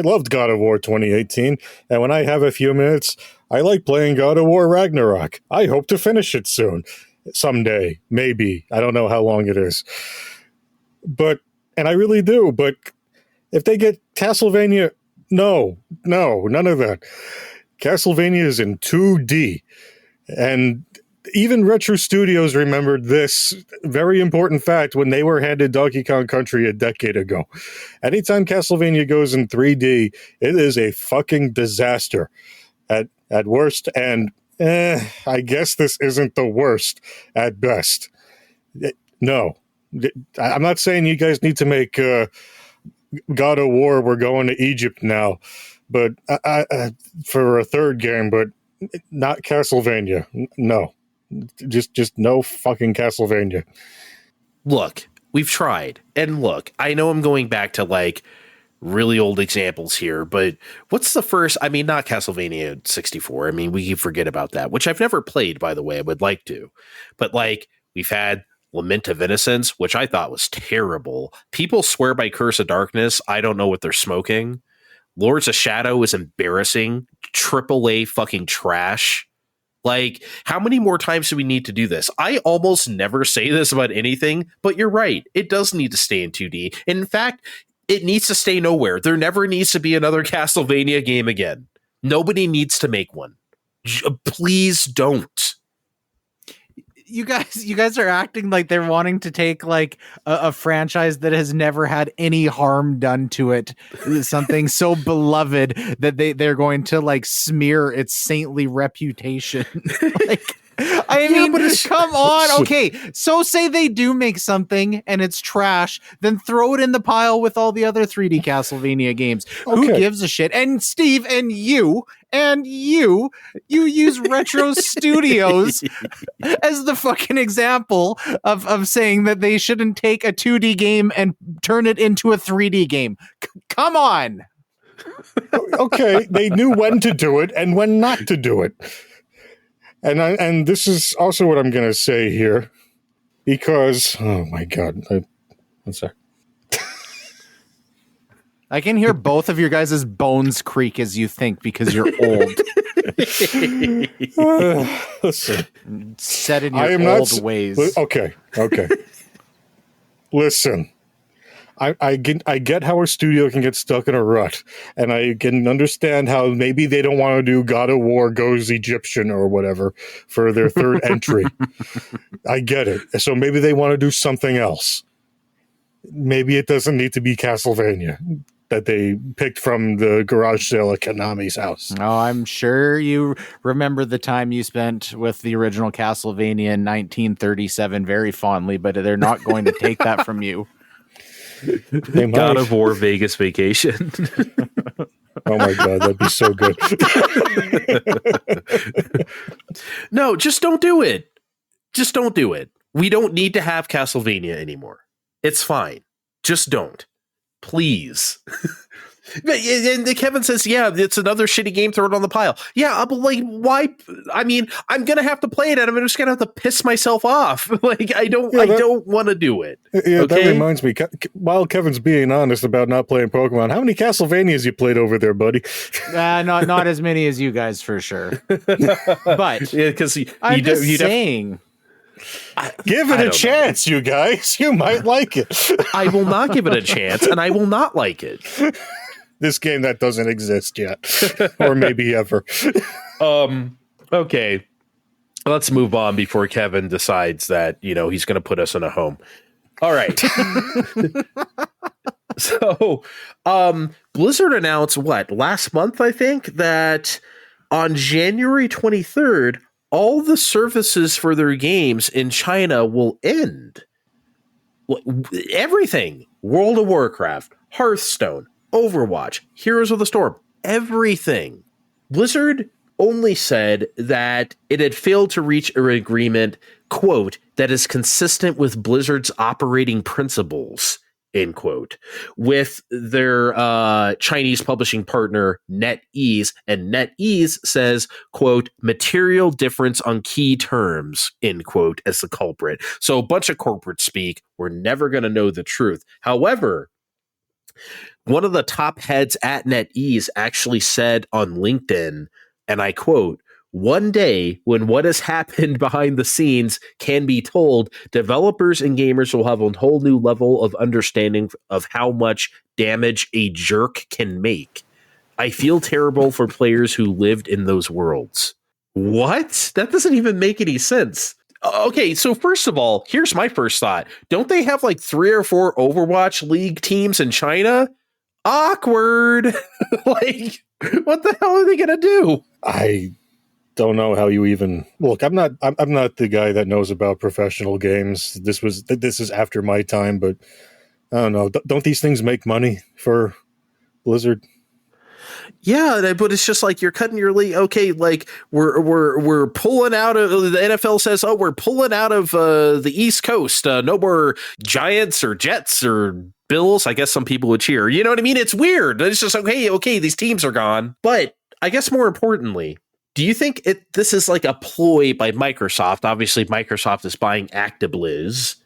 loved God of War 2018, and when I have a few minutes, I like playing God of War Ragnarok. I hope to finish it soon, someday, maybe. I don't know how long it is, and I really do. But if they get Castlevania, no, none of that. Castlevania is in 2D, and even Retro Studios remembered this very important fact when they were handed Donkey Kong Country a decade ago. Anytime Castlevania goes in 3D, it is a fucking disaster at worst, and I guess this isn't the worst at best. No. I'm not saying you guys need to make God of War, we're going to Egypt now, but for a third game, but not Castlevania. No. Just no fucking Castlevania. Look, we've tried. And look, I know I'm going back to like really old examples here, but what's the first? I mean, not Castlevania 64. I mean, we can forget about that, which I've never played, by the way. I would like to. But like, we've had Lament of Innocence, which I thought was terrible. People swear by Curse of Darkness. I don't know what they're smoking. Lords of Shadow is embarrassing. AAA fucking trash. Like, how many more times do we need to do this? I almost never say this about anything, but you're right. It does need to stay in 2D. And in fact, it needs to stay nowhere. There never needs to be another Castlevania game again. Nobody needs to make one. Please don't. You guys are acting like they're wanting to take like a franchise that has never had any harm done to it, something so beloved that they're going to like smear its saintly reputation. Like, I mean, come on. Okay, so say they do make something and it's trash, then throw it in the pile with all the other 3D Castlevania games. Okay. Who gives a shit? And Steve and you use Retro Studios as the fucking example of saying that they shouldn't take a 2D game and turn it into a 3D game. Come on. Okay, they knew when to do it and when not to do it. And this is also what I'm going to say here, because, oh my God, I'm sorry. I can hear both of your guys' bones creak as you think because you're old. Listen. Set in your old ways. Okay. Listen. I get how a studio can get stuck in a rut, and I can understand how maybe they don't want to do God of War Goes Egyptian or whatever for their third entry. I get it. So maybe they want to do something else. Maybe it doesn't need to be Castlevania that they picked from the garage sale at Konami's house. Oh, I'm sure you remember the time you spent with the original Castlevania in 1937 very fondly, but they're not going to take that from you. God of War Vegas Vacation. Oh my God, that'd be so good. No, just don't do it. Just don't do it. We don't need to have Castlevania anymore. It's fine. Just don't. Please. And Kevin says, yeah, it's another shitty game thrown on the pile. Yeah, but like, why? I mean, I'm going to have to play it and I'm just going to have to piss myself off. Like, I don't want to do it. Yeah, okay? That reminds me, while Kevin's being honest about not playing Pokemon, how many Castlevanias you played over there, buddy? Not as many as you guys, for sure. But yeah, because I'm just saying. Give it a chance, you guys. You might like it. I will not give it a chance, and I will not like it. This game that doesn't exist yet, or maybe ever. Okay, let's move on before Kevin decides that he's going to put us in a home. All right. So, Blizzard announced last month, I think, that on January 23rd, all the services for their games in China will end. Everything. World of Warcraft, Hearthstone, Overwatch, Heroes of the Storm, everything. Blizzard only said that it had failed to reach an agreement, quote, that is consistent with Blizzard's operating principles, end quote, with their Chinese publishing partner NetEase. And NetEase says, quote, material difference on key terms, end quote, as the culprit. So a bunch of corporate speak. We're never going to know the truth. However, one of the top heads at NetEase actually said on LinkedIn, and I quote, one day when what has happened behind the scenes can be told, developers and gamers will have a whole new level of understanding of how much damage a jerk can make. I feel terrible for players who lived in those worlds. What? That doesn't even make any sense. Okay, so first of all, here's my first thought. Don't they have like 3 or 4 Overwatch League teams in China? Awkward. Like, what the hell are they gonna do? I don't know how you even look. I'm not the guy that knows about professional games. This is after my time, but I don't know. Don't these things make money for Blizzard? Yeah, but it's just like you're cutting your league. Okay, like we're pulling out of the NFL says, oh, we're pulling out of the East Coast. No more Giants or Jets or Bills. I guess some people would cheer. You know what I mean? It's weird. It's just okay, these teams are gone. But I guess more importantly, do you think this is like a ploy by Microsoft? Obviously, Microsoft is buying ActiBliz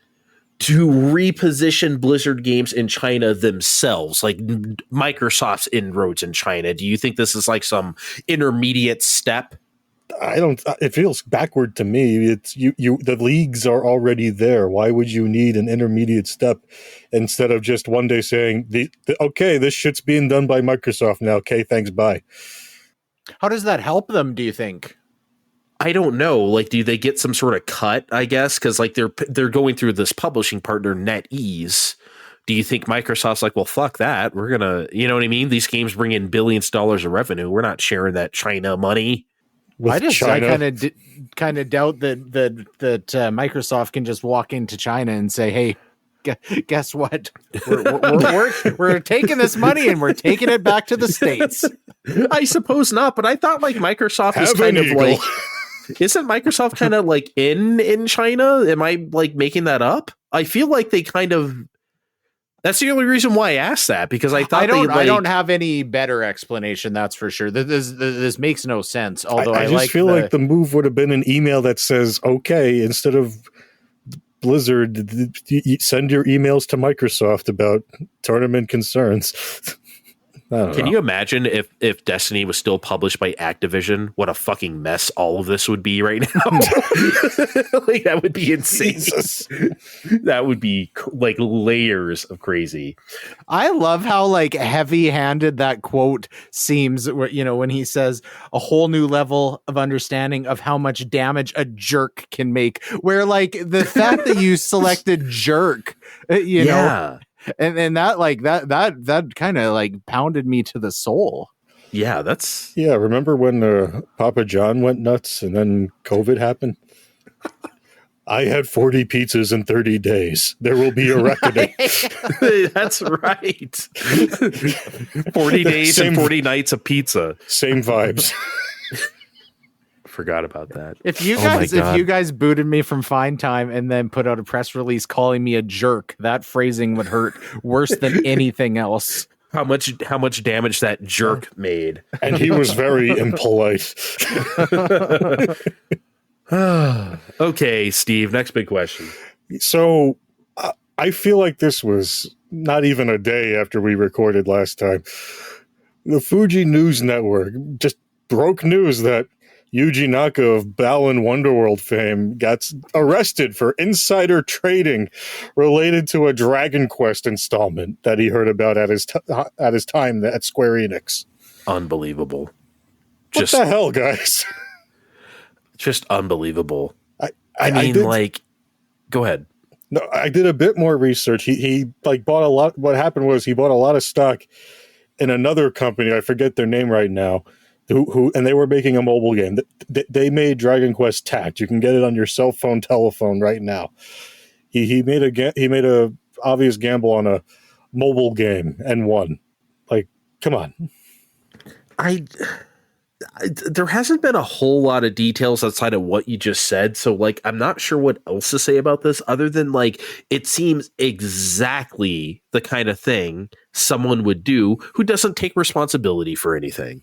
to reposition Blizzard games in China themselves, like Microsoft's inroads in China. Do you think this is like some intermediate step? I don't. It feels backward to me. It's you. The leagues are already there. Why would you need an intermediate step instead of just one day saying, "Okay, this shit's being done by Microsoft now. Okay, thanks, bye." How does that help them, do you think? I don't know. Like, do they get some sort of cut, I guess? Because, like, they're going through this publishing partner, NetEase. Do you think Microsoft's like, well, fuck that. We're going to, you know what I mean? These games bring in billions of dollars of revenue. We're not sharing that China money. I kind of doubt that Microsoft can just walk into China and say, hey, guess what? We're taking this money and we're taking it back to the States. I suppose not, but I thought like Microsoft is kind of like, isn't Microsoft kind of like in China? Am I like making that up? I feel like they kind of. That's the only reason why I asked that, because I thought I don't have any better explanation. That's for sure. This makes no sense. Although I just feel like the move would have been an email that says okay instead of Blizzard. Send your emails to Microsoft about tournament concerns. Can you imagine if Destiny was still published by Activision? What a fucking mess all of this would be right now. Like, that would be insane. Jesus. That would be like layers of crazy. I love how like heavy-handed that quote seems, you know, when he says a whole new level of understanding of how much damage a jerk can make, where like the fact that you selected jerk, you know, and that like that kind of like pounded me to the soul. Yeah, remember when Papa John went nuts and then COVID happened? I had 40 pizzas in 30 days. There will be a reckoning. That's right. 40 days and 40 nights of pizza. Same vibes. Forgot about that. If you guys booted me from Fine Time and then put out a press release calling me a jerk, that phrasing would hurt worse than anything else. How much damage that jerk made. And he was very impolite. Okay, Steve, next big question. So I feel like this was not even a day after we recorded last time. The Fuji News Network just broke news that Yuji Naka of Balan Wonderworld fame got arrested for insider trading related to a Dragon Quest installment that he heard about at his time at Square Enix. Unbelievable. What the hell, guys? Just unbelievable. I mean, go ahead. No, I did a bit more research. He like bought a lot. What happened was he bought a lot of stock in another company. I forget their name right now. Who and they were making a mobile game. They made Dragon Quest Tact. You can get it on your cell phone, telephone right now. he made a obvious gamble on a mobile game and won. Like, come on. There hasn't been a whole lot of details outside of what you just said, so like I'm not sure what else to say about this other than like it seems exactly the kind of thing someone would do who doesn't take responsibility for anything.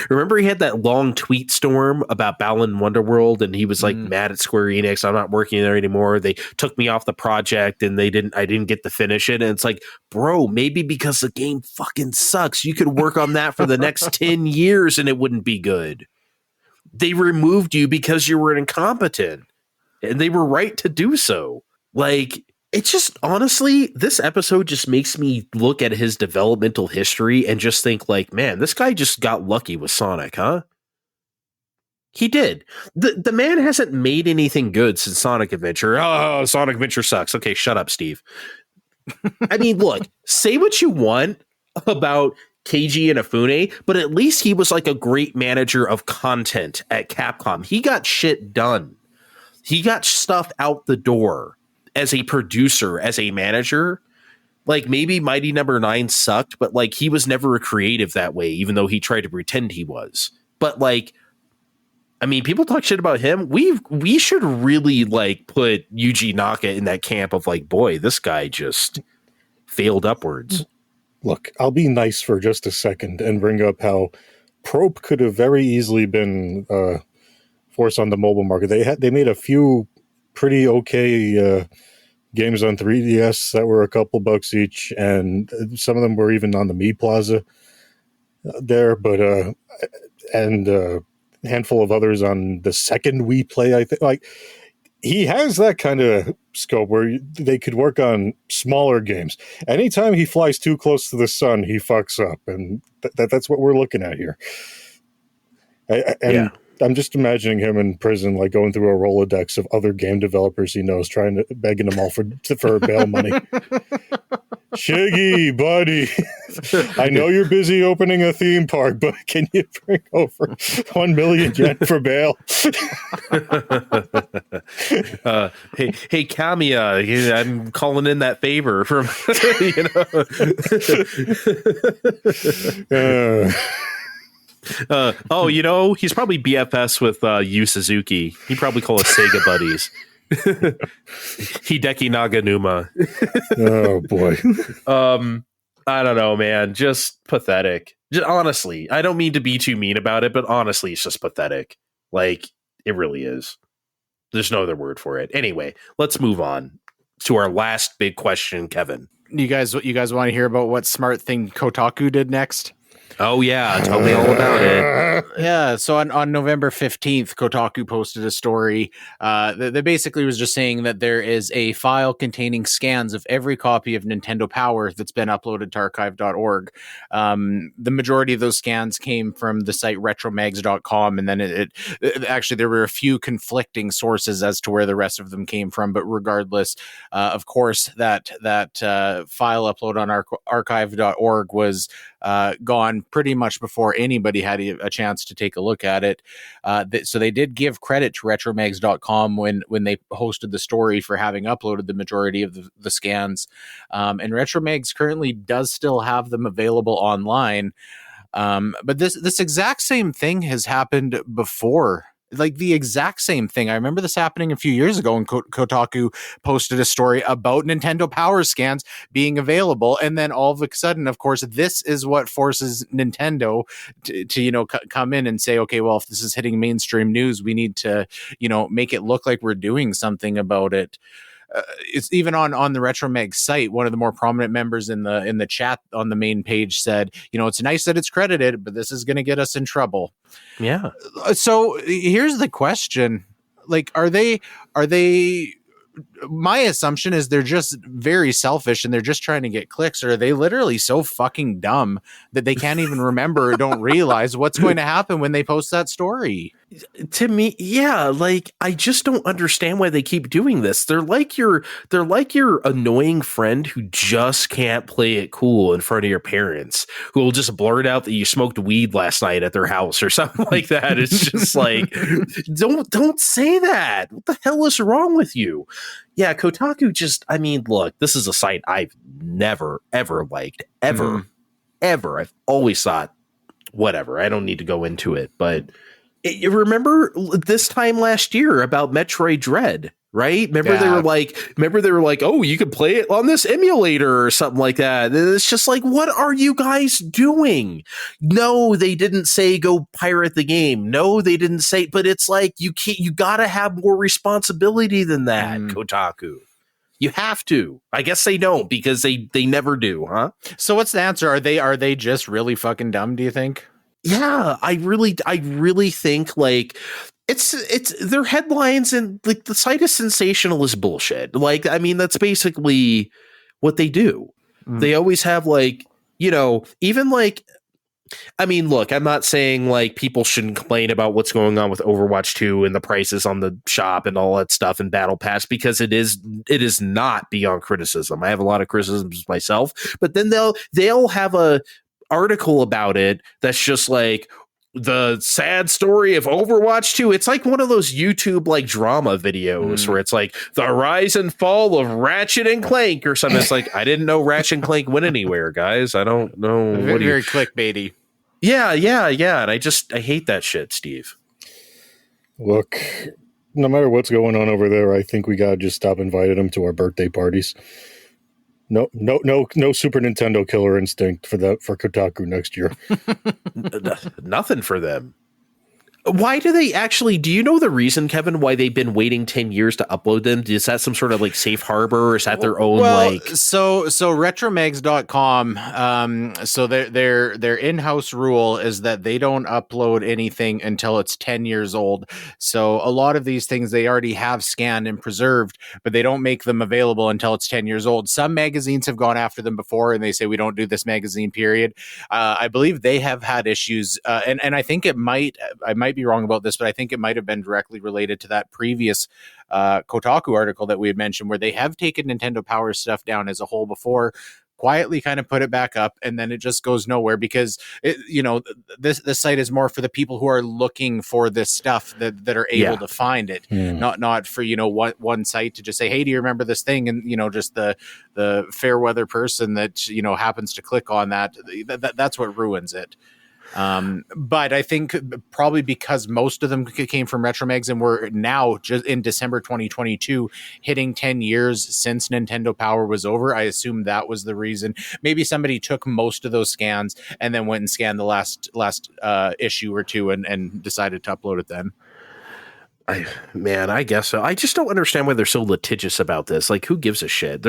Remember he had that long tweet storm about Balan Wonderworld and he was like mad at Square Enix, I'm not working there anymore. They took me off the project and I didn't get to finish it. And it's like, bro, maybe because the game fucking sucks, you could work on that for the next 10 years and it wouldn't be good. They removed you because you were incompetent and they were right to do so. Like, it's just, honestly, this episode just makes me look at his developmental history and just think like, man, this guy just got lucky with Sonic, huh? He did. The man hasn't made anything good since Sonic Adventure. Oh, Sonic Adventure sucks. Okay, shut up, Steve. I mean, look, say what you want about Keiji Inafune, but at least he was like a great manager of content at Capcom. He got shit done. He got stuff out the door. As a producer, as a manager, like maybe Mighty Number 9 sucked, but like he was never a creative that way, even though he tried to pretend he was. But like, I mean, people talk shit about him. We should really like put Yuji Naka in that camp of like, boy, this guy just failed upwards. Look, I'll be nice for just a second and bring up how Probe could have very easily been forced on the mobile market. They made a few pretty okay games on 3DS that were a couple bucks each, and some of them were even on the Mi Plaza there, but and a handful of others on the second Wii Play. I think like he has that kind of scope where they could work on smaller games. Anytime he flies too close to the sun, he fucks up, and that's what we're looking at here. I'm just imagining him in prison, like going through a Rolodex of other game developers he knows, begging them all for bail money. Shiggy, buddy, I know you're busy opening a theme park, but can you bring over 1 million yen for bail? Hey, Kamiya, I'm calling in that favor from he's probably BFS with Yu Suzuki. He probably call us Sega buddies. Hideki Naganuma. Oh boy. I don't know, man. Just pathetic. Just, honestly, I don't mean to be too mean about it, but honestly, it's just pathetic. Like, it really is. There's no other word for it. Anyway, let's move on to our last big question, Kevin. You guys want to hear about what smart thing Kotaku did next? Oh, yeah. Tell me all about it. Yeah. So on November 15th, Kotaku posted a story that basically was just saying that there is a file containing scans of every copy of Nintendo Power that's been uploaded to archive.org. The majority of those scans came from the site retromags.com. And then it actually, there were a few conflicting sources as to where the rest of them came from. But regardless, of course, that file upload on archive.org was gone pretty much before anybody had a chance to take a look at it. So they did give credit to retromags.com when they hosted the story for having uploaded the majority of the scans. And Retromags currently does still have them available online. But this exact same thing has happened before. Like the exact same thing. I remember this happening a few years ago when Kotaku posted a story about Nintendo Power scans being available. And then all of a sudden, of course, this is what forces Nintendo to come in and say, okay, well, if this is hitting mainstream news, we need to, make it look like we're doing something about it. It's even on the Retromag site. One of the more prominent members in the chat on the main page said, it's nice that it's credited, but this is going to get us in trouble. Yeah. So here's the question: like, are they? My assumption is they're just very selfish and they're just trying to get clicks, or are they literally so fucking dumb that they can't even remember or don't realize what's going to happen when they post that story? To me, yeah, like I just don't understand why they keep doing this. They're like your annoying friend who just can't play it cool in front of your parents, who will just blurt out that you smoked weed last night at their house or something like that. It's just like, don't say that. What the hell is wrong with you? Yeah, Kotaku just, I mean, look, this is a site I've never, ever liked. Ever. I've always thought, whatever, I don't need to go into it. But you remember this time last year about Metroid Dread, right? Remember they were like, oh, you could play it on this emulator or something like that. And it's just like, what are you guys doing? No, they didn't say go pirate the game. No, they didn't say, but it's like, you gotta have more responsibility than that, Kotaku. You have to. I guess they don't, because they never do, huh? So what's the answer? Are they just really fucking dumb, do you think? Yeah, I really think like it's their headlines and like the site is sensationalist bullshit. Like, I mean, that's basically what they do. They always have like, even like, I mean, look, I'm not saying like people shouldn't complain about what's going on with Overwatch 2 and the prices on the shop and all that stuff and Battle Pass, because it is not beyond criticism. I have a lot of criticisms myself, but then they'll have a article about it that's just like the sad story of Overwatch 2. It's like one of those YouTube like drama videos where it's like the rise and fall of Ratchet and Clank or something. It's like, I didn't know Ratchet and Clank went anywhere, guys. I don't know. Very clickbaity. Yeah. And I hate that shit, Steve. Look, no matter what's going on over there, I think we gotta just stop inviting them to our birthday parties. No Super Nintendo Killer Instinct for Kotaku next year. Nothing for them. Why do they actually, do you know the reason, Kevin, why they've been waiting 10 years to upload them? Is that some sort of like safe harbor, or is that their own So retromags.com, so their in-house rule is that they don't upload anything until it's 10 years old. So a lot of these things they already have scanned and preserved, but they don't make them available until it's 10 years old. Some magazines have gone after them before and they say we don't do this magazine period. I believe they have had issues, and I think I might be wrong about this, but I think it might have been directly related to that previous Kotaku article that we had mentioned, where they have taken Nintendo Power stuff down as a whole before, quietly kind of put it back up, and then it just goes nowhere because this site is more for the people who are looking for this stuff that are able to find it, not for one site to just say, hey, do you remember this thing, and just the fair weather person that happens to click on that's what ruins it. But I think probably because most of them came from Retromags, and we're now just in December 2022 hitting 10 years since Nintendo Power was over. I assume that was the reason. Maybe somebody took most of those scans and then went and scanned the last issue or two and decided to upload it then. I guess so. I just don't understand why they're so litigious about this. Like, who gives a shit?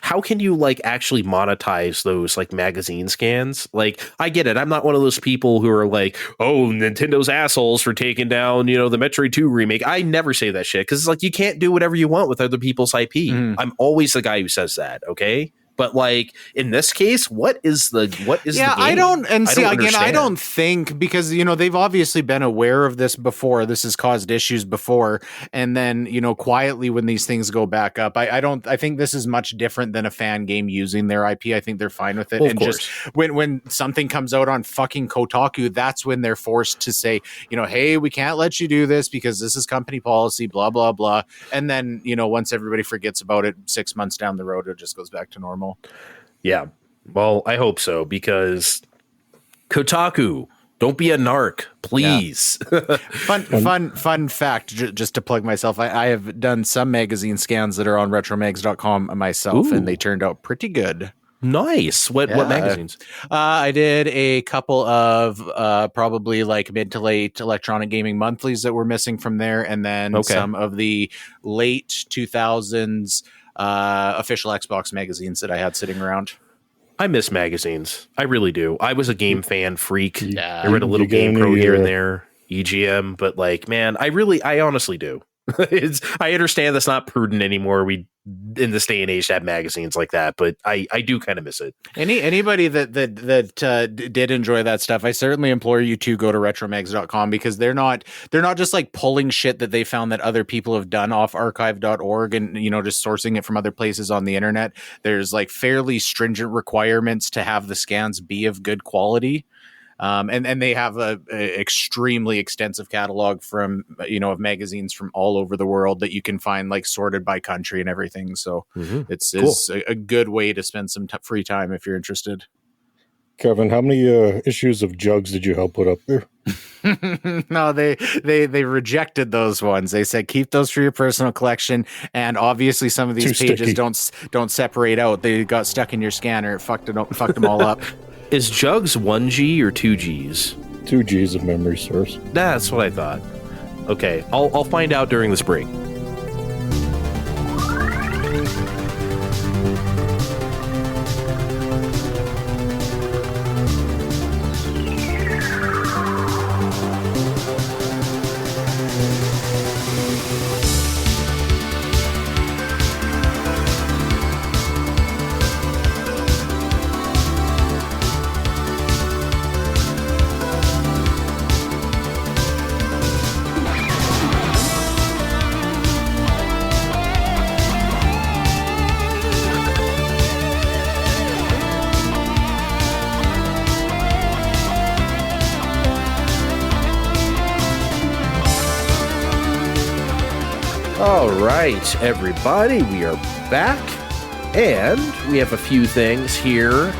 How can you like actually monetize those like magazine scans? Like, I get it. I'm not one of those people who are like, oh, Nintendo's assholes for taking down, the Metroid 2 remake. I never say that shit because it's like you can't do whatever you want with other people's IP. I'm always the guy who says that. Okay. But like in this case, what is the game? I don't think, because they've obviously been aware of this before. This has caused issues before, and then quietly when these things go back up, I think this is much different than a fan game using their IP. I think they're fine with it. Well, and just when something comes out on fucking Kotaku, that's when they're forced to say, hey, we can't let you do this because this is company policy, blah blah blah. And then once everybody forgets about it, 6 months down the road, it just goes back to normal. Yeah, well, I hope so, because Kotaku, don't be a narc, please. Yeah. Fun fact, just to plug myself, I have done some magazine scans that are on retromags.com myself. Ooh. And they turned out pretty good. Nice. What magazines? I did a couple of probably like mid to late electronic gaming monthlies that were missing from there, and then some of the late 2000s official Xbox magazines that I had sitting around. I miss magazines. I really do. I was a game fan freak. Yeah. I read a little Game Pro here and there, EGM, but like, man, I honestly do. I understand that's not prudent anymore. In this day and age to have magazines like that, but I do kind of miss it. Anybody that did enjoy that stuff, I certainly implore you to go to retromags.com, because they're not just like pulling shit that they found that other people have done off archive.org and just sourcing it from other places on the internet. There's like fairly stringent requirements to have the scans be of good quality. And they have a extremely extensive catalog from, of magazines from all over the world that you can find like sorted by country and everything. So it's a good way to spend some free time if you're interested. Kevin, how many issues of Jugs did you help put up there? No, they rejected those ones. They said keep those for your personal collection, and obviously some of these pages don't separate out. They got stuck in your scanner. It fucked them all up. Is Jugs 1G or 2Gs? 2Gs of memory source. That's what I thought. Okay, I'll find out during this break. All right, everybody, we are back, and we have a few things here,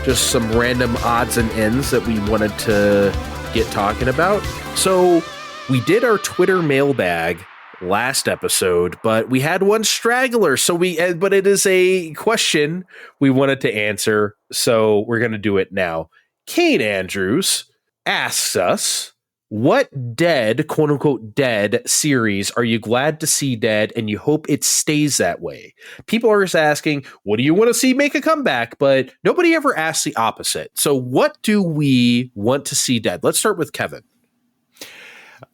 just some random odds and ends that we wanted to get talking about. So we did our Twitter mailbag last episode, but we had one straggler, but it is a question we wanted to answer, so we're going to do it now. Kane Andrews asks us, what dead, quote unquote, dead series are you glad to see dead and you hope it stays that way? People are just asking, what do you want to see make a comeback? But nobody ever asks the opposite. So what do we want to see dead? Let's start with Kevin.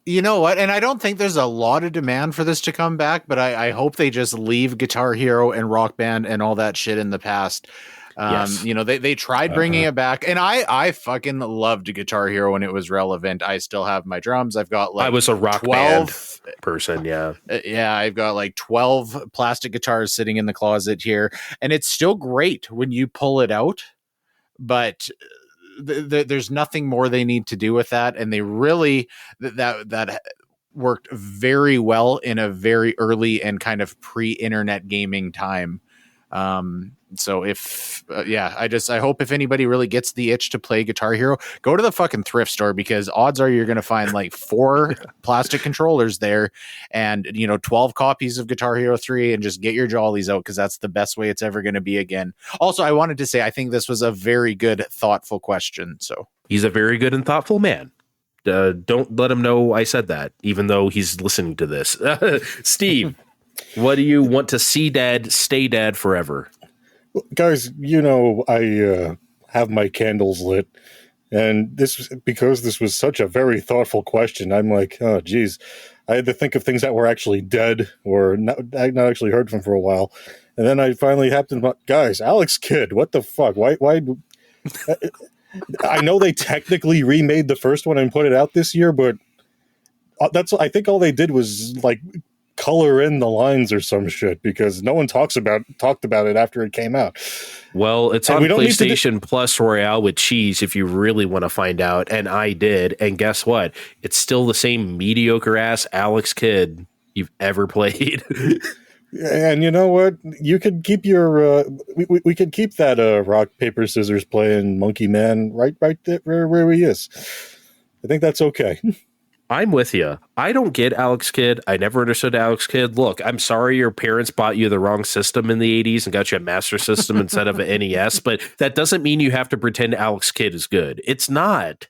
You know what? And I don't think there's a lot of demand for this to come back, but I hope they just leave Guitar Hero and Rock Band and all that shit in the past. Yes. They tried bringing it back, and I fucking loved Guitar Hero when it was relevant. I still have my drums. I've got I was a Rock Band person. Yeah. I've got like 12 plastic guitars sitting in the closet here, and it's still great when you pull it out, but there's nothing more they need to do with that. And they really, that worked very well in a very early and kind of pre-internet gaming time. So I hope if anybody really gets the itch to play Guitar Hero, go to the fucking thrift store, because odds are you're going to find like 4 plastic controllers there and, 12 copies of Guitar Hero 3, and just get your jollies out, because that's the best way it's ever going to be again. Also, I wanted to say, I think this was a very good, thoughtful question. So he's a very good and thoughtful man. Don't let him know I said that, even though he's listening to this. Steve, what do you want to see dead, stay dead forever? Guys, I have my candles lit, and because this was such a very thoughtful question, I'm like, oh, geez. I had to think of things that were actually dead or not actually heard from for a while. And then I finally happened, guys, Alex Kidd, what the fuck? Why? I know they technically remade the first one and put it out this year, but I think all they did was like color in the lines or some shit, because no one talked about it after it came out. Well, it's on PlayStation Plus Royale with cheese if you really want to find out, and I did, and guess what? It's still the same mediocre ass Alex Kidd you've ever played. And you know what? You could keep your we could keep that rock paper scissors playing Monkey Man right there where he is. I think that's okay. I'm with you. I don't get Alex Kidd. I never understood Alex Kidd. Look, I'm sorry your parents bought you the wrong system in the 80s and got you a Master System instead of an NES, but that doesn't mean you have to pretend Alex Kidd is good. It's not.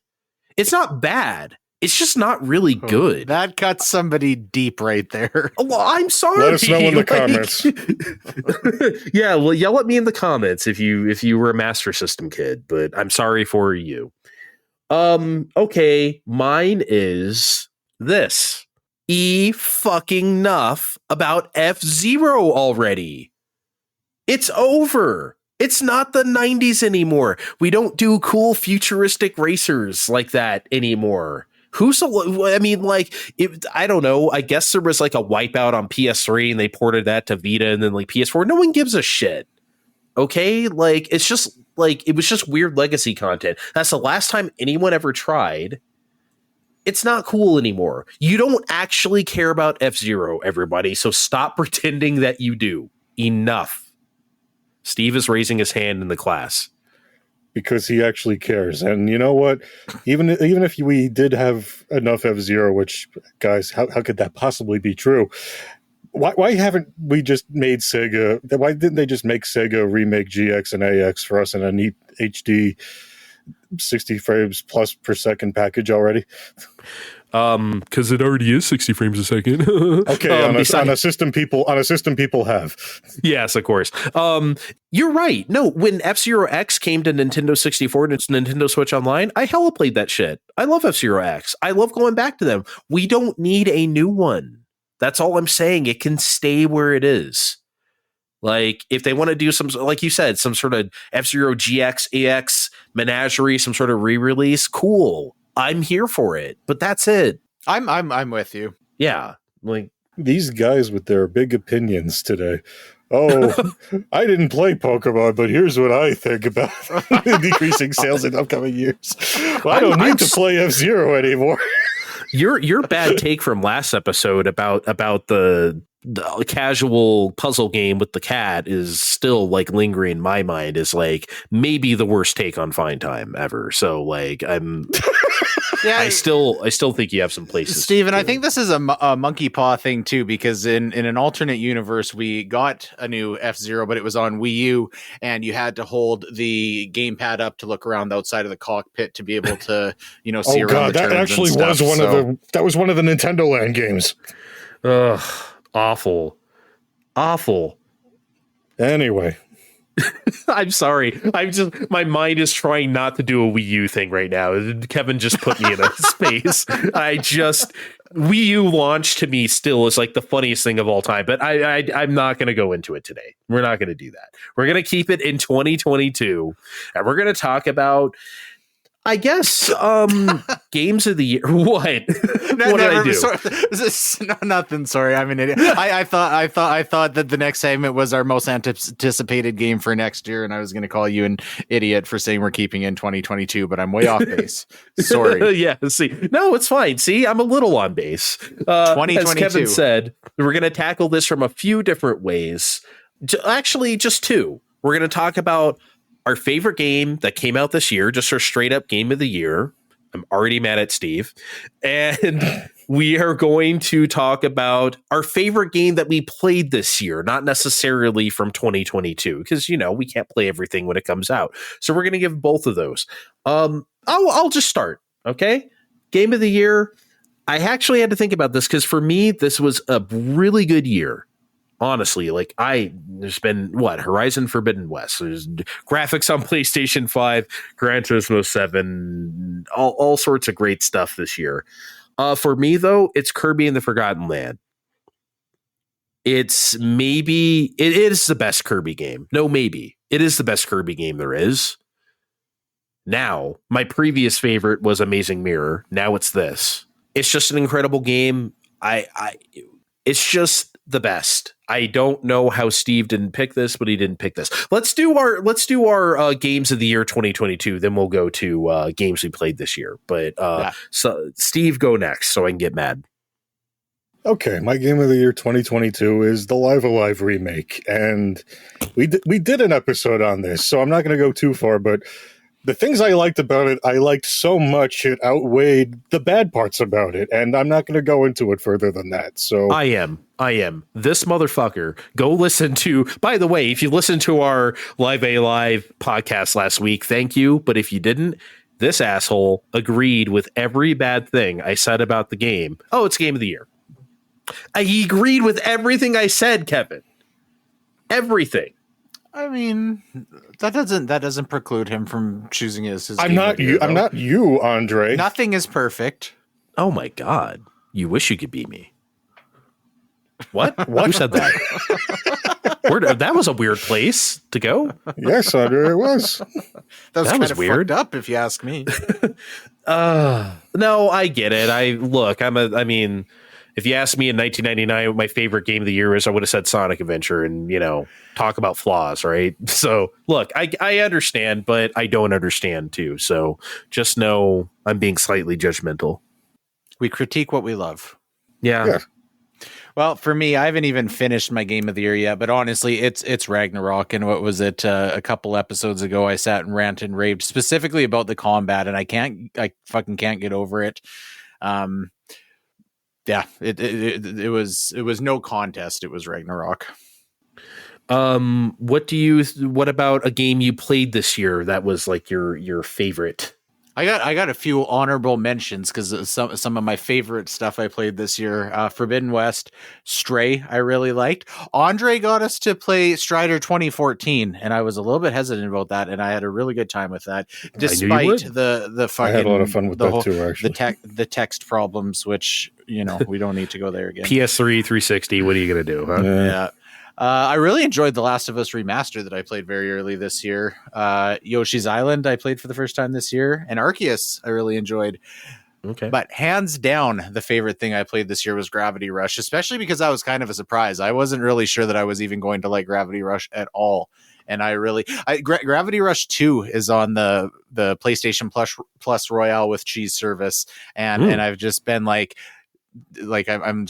It's not bad. It's just not really good. That cuts somebody deep right there. Oh, well, I'm sorry. Let us know in the comments. Yeah, well, yell at me in the comments if you were a Master System kid, but I'm sorry for you. Okay, mine is this. Fucking enough about F-Zero already. It's over. It's not the 90s anymore. We don't do cool futuristic racers like that anymore. I don't know. I guess there was like a Wipeout on PS3 and they ported that to Vita and then like PS4. No one gives a shit. Okay? Like, it's just like, it was just weird legacy content. That's the last time anyone ever tried. It's not cool anymore. You don't actually care about F-Zero, everybody, so stop pretending that you do. Enough. Steve is raising his hand in the class. Because he actually cares. And you know what? Even if we did have enough F-Zero, which, guys, how could that possibly be true? Why haven't we just made Sega? Why didn't they just make Sega remake GX and AX for us in a neat HD 60 frames plus per second package already? Because it already is 60 frames a second. Okay, on a system people have. Yes, of course. You're right. No, when F-Zero X came to Nintendo 64 and it's Nintendo Switch Online, I hella played that shit. I love F-Zero X. I love going back to them. We don't need a new one. That's all I'm saying. It can stay where it is. Like, if they want to do some, like you said, some sort of F-Zero GX, AX menagerie, some sort of re-release, cool. I'm here for it, but that's it. I'm with you. Yeah, like these guys with their big opinions today. Oh, I didn't play Pokemon, but here's what I think about decreasing sales in upcoming years. Well, I don't need to play F-Zero anymore. Your bad take from last episode about the casual puzzle game with the cat is still like lingering in my mind as like maybe the worst take on Fine Time ever. So like I still think you have some places. Steven, I think this is a monkey paw thing too, because in an alternate universe, we got a new F-Zero, but it was on Wii U, and you had to hold the gamepad up to look around the outside of the cockpit to be able to, see around the turns. That actually was one of the Nintendo Land games. Ugh, awful. Anyway. I'm sorry. My mind is trying not to do a Wii U thing right now. Kevin just put me in a space. Wii U launch to me still is like the funniest thing of all time, but I'm not going to go into it today. We're not going to do that. We're going to keep it in 2022, and we're going to talk about, I guess, games of the year. What? What did I do? No, nothing. Sorry, I'm an idiot. I thought that the next segment was our most anticipated game for next year, and I was going to call you an idiot for saying we're keeping in 2022, but I'm way off base. Sorry. Yeah. See, no, it's fine. See, I'm a little on base. 2022. As Kevin said, we're going to tackle this from a few different ways. Actually, just two. We're going to talk about our favorite game that came out this year, just our straight up game of the year. I'm already mad at Steve. And we are going to talk about our favorite game that we played this year, not necessarily from 2022, because, we can't play everything when it comes out. So we're going to give both of those. I'll just start. Okay. Game of the year. I actually had to think about this because for me, this was a really good year. Honestly, like there's been Horizon Forbidden West. There's graphics on PlayStation 5, Gran Turismo 7, all sorts of great stuff this year. For me, though, it's Kirby and the Forgotten Land. It is the best Kirby game. No, maybe. It is the best Kirby game there is. Now, my previous favorite was Amazing Mirror. Now it's this. It's just an incredible game. It's just the best. I don't know how Steve didn't pick this, but he didn't pick this. Let's do our games of the year 2022. Then we'll go to games we played this year. But So Steve, go next, so I can get mad. Okay, my game of the year 2022 is the Live Alive remake, and we did an episode on this, so I'm not going to go too far, but the things I liked about it, I liked so much it outweighed the bad parts about it, and I'm not going to go into it further than that. So I am. This motherfucker. Go listen to, by the way, if you listened to our Live podcast last week, thank you. But if you didn't, this asshole agreed with every bad thing I said about the game. Oh, it's game of the year. He agreed with everything I said, Kevin. Everything. I mean, that doesn't preclude him from choosing his. I'm not you, Andre. Nothing is perfect. Oh my God! You wish you could beat me. What? Who said that? That was a weird place to go. Yes, Andre, it was. That was weird. Fucked up, if you ask me. No, I get it. If you asked me in 1999 what my favorite game of the year is, I would have said Sonic Adventure, and talk about flaws, right? So look, I understand, but I don't understand too. So just know I'm being slightly judgmental. We critique what we love. Yeah. Well, for me, I haven't even finished my game of the year yet, but honestly, it's Ragnarok. And what was it? A couple episodes ago, I sat and ranted and raved specifically about the combat, and I fucking can't get over it. Yeah, it was no contest. It was Ragnarok. What about a game you played this year that was like your favorite? I got a few honorable mentions because some of my favorite stuff I played this year. Forbidden West, Stray, I really liked. Andre got us to play Strider 2014, and I was a little bit hesitant about that, and I had a really good time with that, despite the fucking. I had a lot of fun with that too. Actually, the text problems, which we don't need to go there again. PS3, 360. What are you gonna do? Huh? Yeah. I really enjoyed The Last of Us Remastered that I played very early this year. Yoshi's Island I played for the first time this year, and Arceus I really enjoyed. Okay. But hands down, the favorite thing I played this year was Gravity Rush, especially because I was kind of a surprise. I wasn't really sure that I was even going to like Gravity Rush at all. And Gravity Rush 2 is on the PlayStation Plus Royale with cheese service. And I've just been like I'm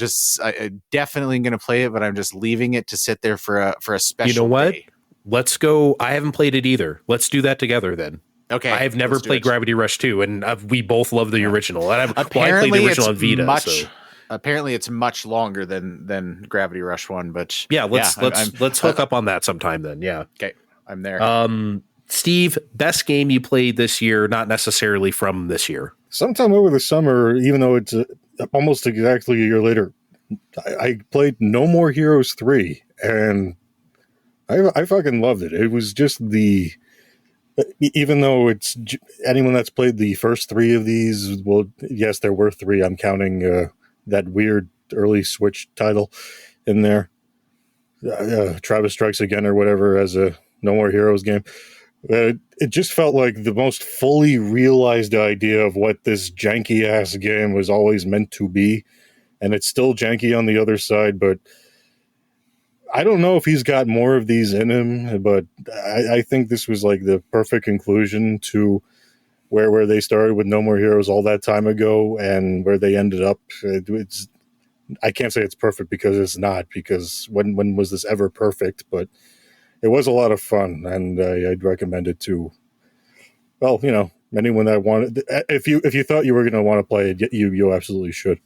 definitely going to play it, but I'm just leaving it to sit there for a special You know what? day. Let's go. I haven't played it either. Let's do that together then. Okay. I have never played Gravity Rush 2, and we both love the original. And I played the original on Vita. Apparently it's much longer than Gravity Rush 1, but yeah, let's hook up on that sometime then. Yeah. Okay. I'm there. Steve, best game you played this year, not necessarily from this year. Sometime over the summer, even though it's almost exactly a year later, I played No More Heroes 3, and I fucking loved it. It was just even though it's anyone that's played the first three of these, well, yes, there were three. I'm counting that weird early Switch title in there, Travis Strikes Again or whatever, as a No More Heroes game. It just felt like the most fully realized idea of what this janky-ass game was always meant to be. And it's still janky on the other side, but I don't know if he's got more of these in him, but I think this was like the perfect conclusion to where they started with No More Heroes all that time ago and where they ended up. I can't say it's perfect because it's not, because when was this ever perfect? But it was a lot of fun, and I'd recommend it to, well, anyone that wanted. If you thought you were going to want to play it, you absolutely should.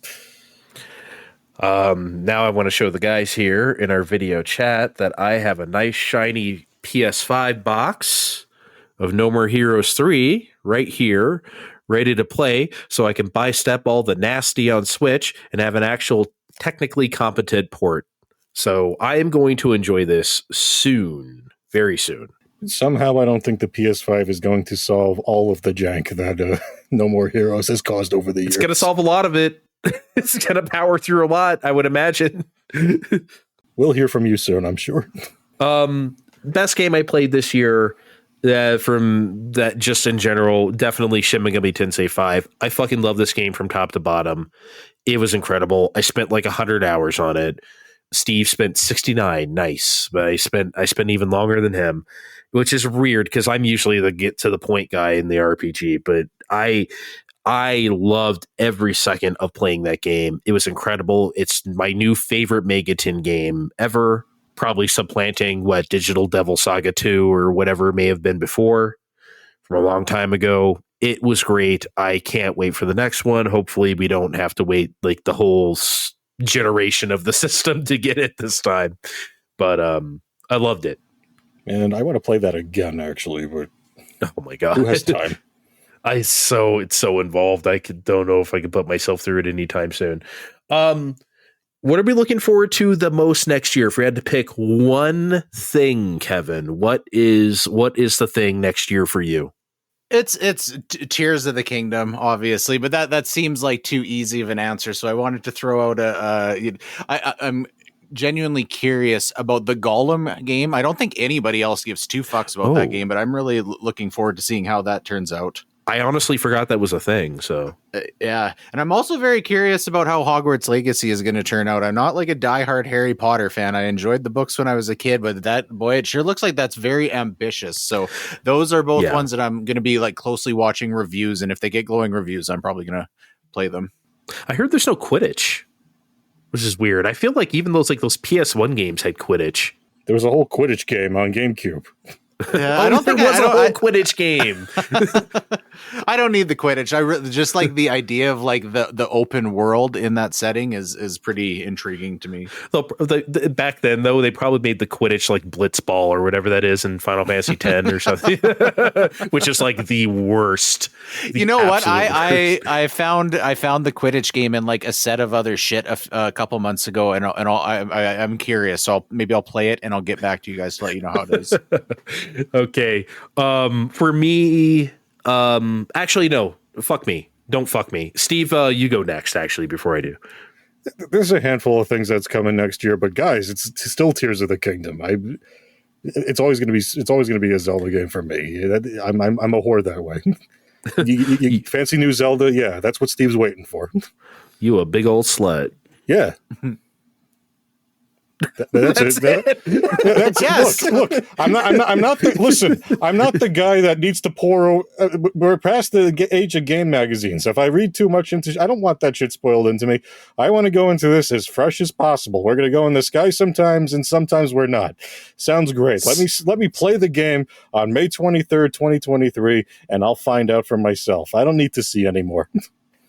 Now I want to show the guys here in our video chat that I have a nice shiny PS5 box of No More Heroes 3 right here, ready to play, so I can step all the nasty on Switch and have an actual technically competent port. So I am going to enjoy this soon, very soon. Somehow I don't think the PS5 is going to solve all of the jank that No More Heroes has caused over the years. It's going to solve a lot of it. It's going to power through a lot, I would imagine. We'll hear from you soon, I'm sure. Best game I played this year, from that, just in general, definitely Shin Megami Tensei 5. I fucking love this game from top to bottom. It was incredible. I spent like 100 hours on it. Steve spent 69. Nice. But I spent even longer than him, which is weird because I'm usually the get to the point guy in the RPG, but I loved every second of playing that game. It was incredible. It's my new favorite Megaton game ever, probably supplanting Digital Devil Saga 2 or whatever it may have been before from a long time ago. It was great. I can't wait for the next one. Hopefully we don't have to wait like the whole generation of the system to get it this time. But I loved it. And I want to play that again, actually, but oh my God. Who has time? It's so involved. Don't know if I can put myself through it anytime soon. What are we looking forward to the most next year? If we had to pick one thing, Kevin, what is the thing next year for you? It's Tears of the Kingdom, obviously, but that seems like too easy of an answer. So I wanted to throw out I'm genuinely curious about the Gollum game. I don't think anybody else gives two fucks about that game, but I'm really looking forward to seeing how that turns out. I honestly forgot that was a thing. So yeah, and I'm also very curious about how Hogwarts Legacy is going to turn out. I'm not like a diehard Harry Potter fan. I enjoyed the books when I was a kid, but it sure looks like that's very ambitious. So those are both ones that I'm going to be like closely watching reviews, and if they get glowing reviews, I'm probably going to play them. I heard there's no Quidditch, which is weird. I feel like even those PS1 games had Quidditch. There was a whole Quidditch game on GameCube. I don't think there was a whole Quidditch game. I don't need the Quidditch. Just like the idea of like the open world in that setting is pretty intriguing to me. Back then, though, they probably made the Quidditch like Blitzball or whatever that is in Final Fantasy X or something, which is like the worst. You know what? I found the Quidditch game in like a set of other shit a couple months ago, and I'm curious. So maybe I'll play it and I'll get back to you guys to let you know how it is. Okay. For me, actually, no, fuck me. Don't fuck me. Steve, you go next, actually, before I do. There's a handful of things that's coming next year, but guys, it's still Tears of the Kingdom. It's always going to be a Zelda game for me. I'm a whore that way. you fancy new Zelda? Yeah, that's what Steve's waiting for. You a big old slut. Yeah. That's it. Yes. Look. I'm not. Listen. I'm not the guy that needs to pour. We're past the age of game magazines. If I read too much into, I don't want that shit spoiled into me. I want to go into this as fresh as possible. We're going to go in the sky sometimes, and sometimes we're not. Sounds great. Let me play the game on May 23rd, 2023, and I'll find out for myself. I don't need to see anymore.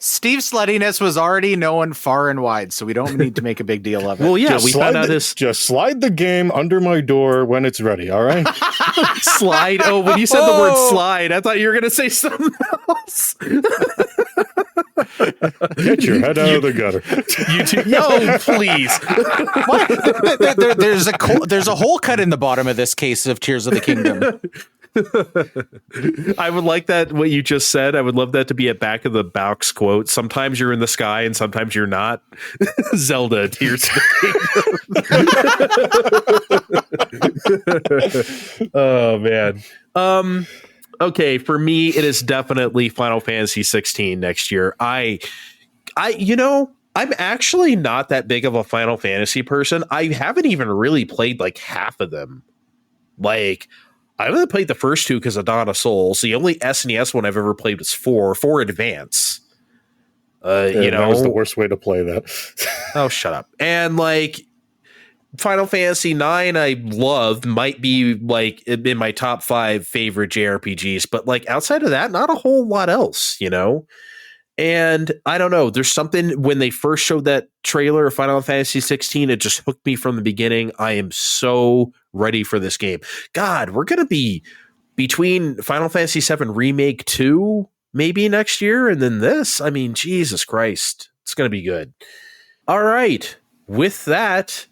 Steve sluttiness was already known far and wide, so we don't need to make a big deal of it. Well, yeah, we found out this. Just slide the game under my door when it's ready, all right? Slide? Oh, when you said the word slide, I thought you were going to say something else. Get your head out of the gutter. You two, no, please. There's a hole cut in the bottom of this case of Tears of the Kingdom. I would like that, what you just said. I would love that to be a back of the box quote. Sometimes you're in the sky and sometimes you're not. Zelda, Tears of the Kingdom. Oh, man. Okay, for me, it is definitely Final Fantasy 16 next year. I'm actually not that big of a Final Fantasy person. I haven't even really played like half of them. Like, I only played the first two because of Dawn of Souls. The only SNES one I've ever played was 4 Advance. That was the worst way to play that. Oh, shut up. And like Final Fantasy 9, I loved, might be like in my top 5 favorite JRPGs, but like outside of that, not a whole lot else, And I don't know. There's something when they first showed that trailer of Final Fantasy 16, it just hooked me from the beginning. I am so ready for this game. God, we're going to be between Final Fantasy 7 Remake 2 maybe next year and then this. I mean, Jesus Christ. It's going to be good. All right. With that,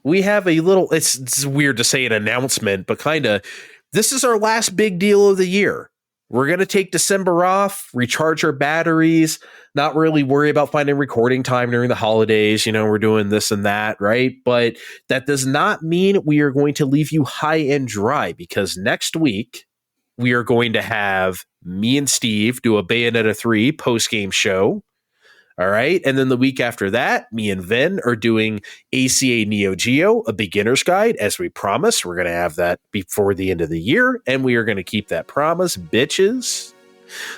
we have a little, it's weird to say an announcement, but kind of, this is our last big deal of the year. We're going to take December off, recharge our batteries, not really worry about finding recording time during the holidays. We're doing this and that, right? But that does not mean we are going to leave you high and dry, because next week we are going to have me and Steve do a Bayonetta 3 post-game show. All right. And then the week after that, me and Vin are doing ACA Neo Geo, a beginner's guide. As we promised, we're going to have that before the end of the year. And we are going to keep that promise, bitches.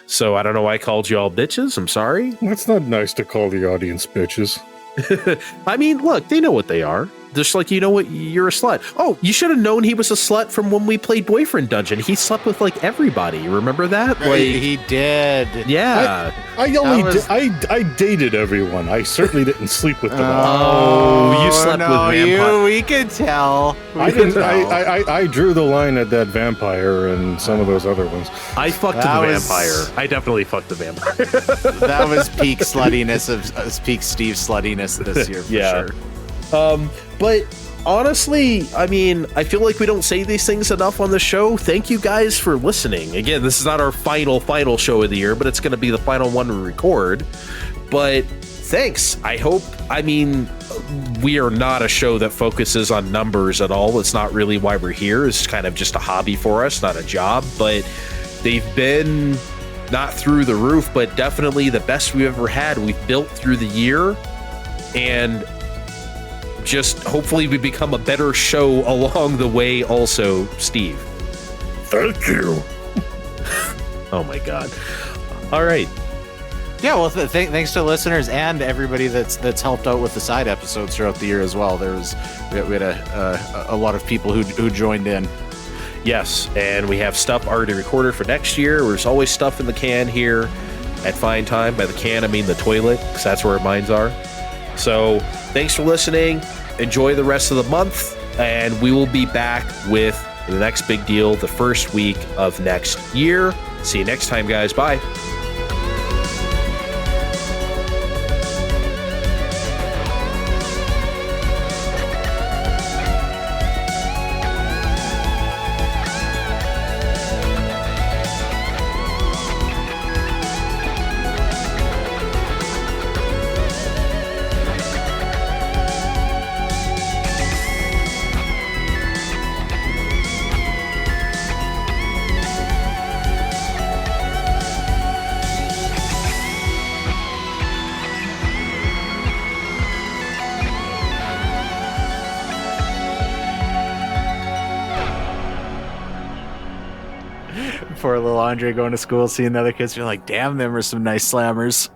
So I don't know why I called you all bitches. I'm sorry. That's not nice to call the audience bitches. I mean, look, they know what they are. Just like, you know what, you're a slut. Oh, you should have known he was a slut from when we played Boyfriend Dungeon. He slept with like everybody. You remember that? Like, he did. Yeah. I dated everyone. I certainly didn't sleep with them all. Oh, you slept with vampire. We could tell. I drew the line at that vampire and some of those other ones. I fucked the vampire. I definitely fucked the vampire. That was peak sluttiness peak Steve sluttiness this year for sure. But honestly, I mean, I feel like we don't say these things enough on the show. Thank you guys for listening. Again, this is not our final show of the year, but it's going to be the final one we record. But thanks. We are not a show that focuses on numbers at all. It's not really why we're here. It's kind of just a hobby for us, not a job. But they've been not through the roof, but definitely the best we've ever had. We've built through the year, and just hopefully we become a better show along the way also, Steve. Thank you. Oh my God. All right. Yeah, well, thanks to listeners and everybody that's helped out with the side episodes throughout the year as well. We had a lot of people who joined in. Yes, and we have stuff already recorded for next year. There's always stuff in the can here at Fine Time. By the can, I mean the toilet, because that's where mines are. So thanks for listening. Enjoy the rest of the month, and we will be back with the next big deal the first week of next year. See you next time, guys. Bye. Poor little Andre going to school, seeing the other kids, you're like, damn, them are some nice slammers.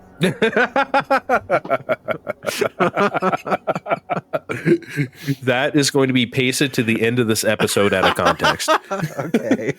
That is going to be pasted to the end of this episode out of context. Okay.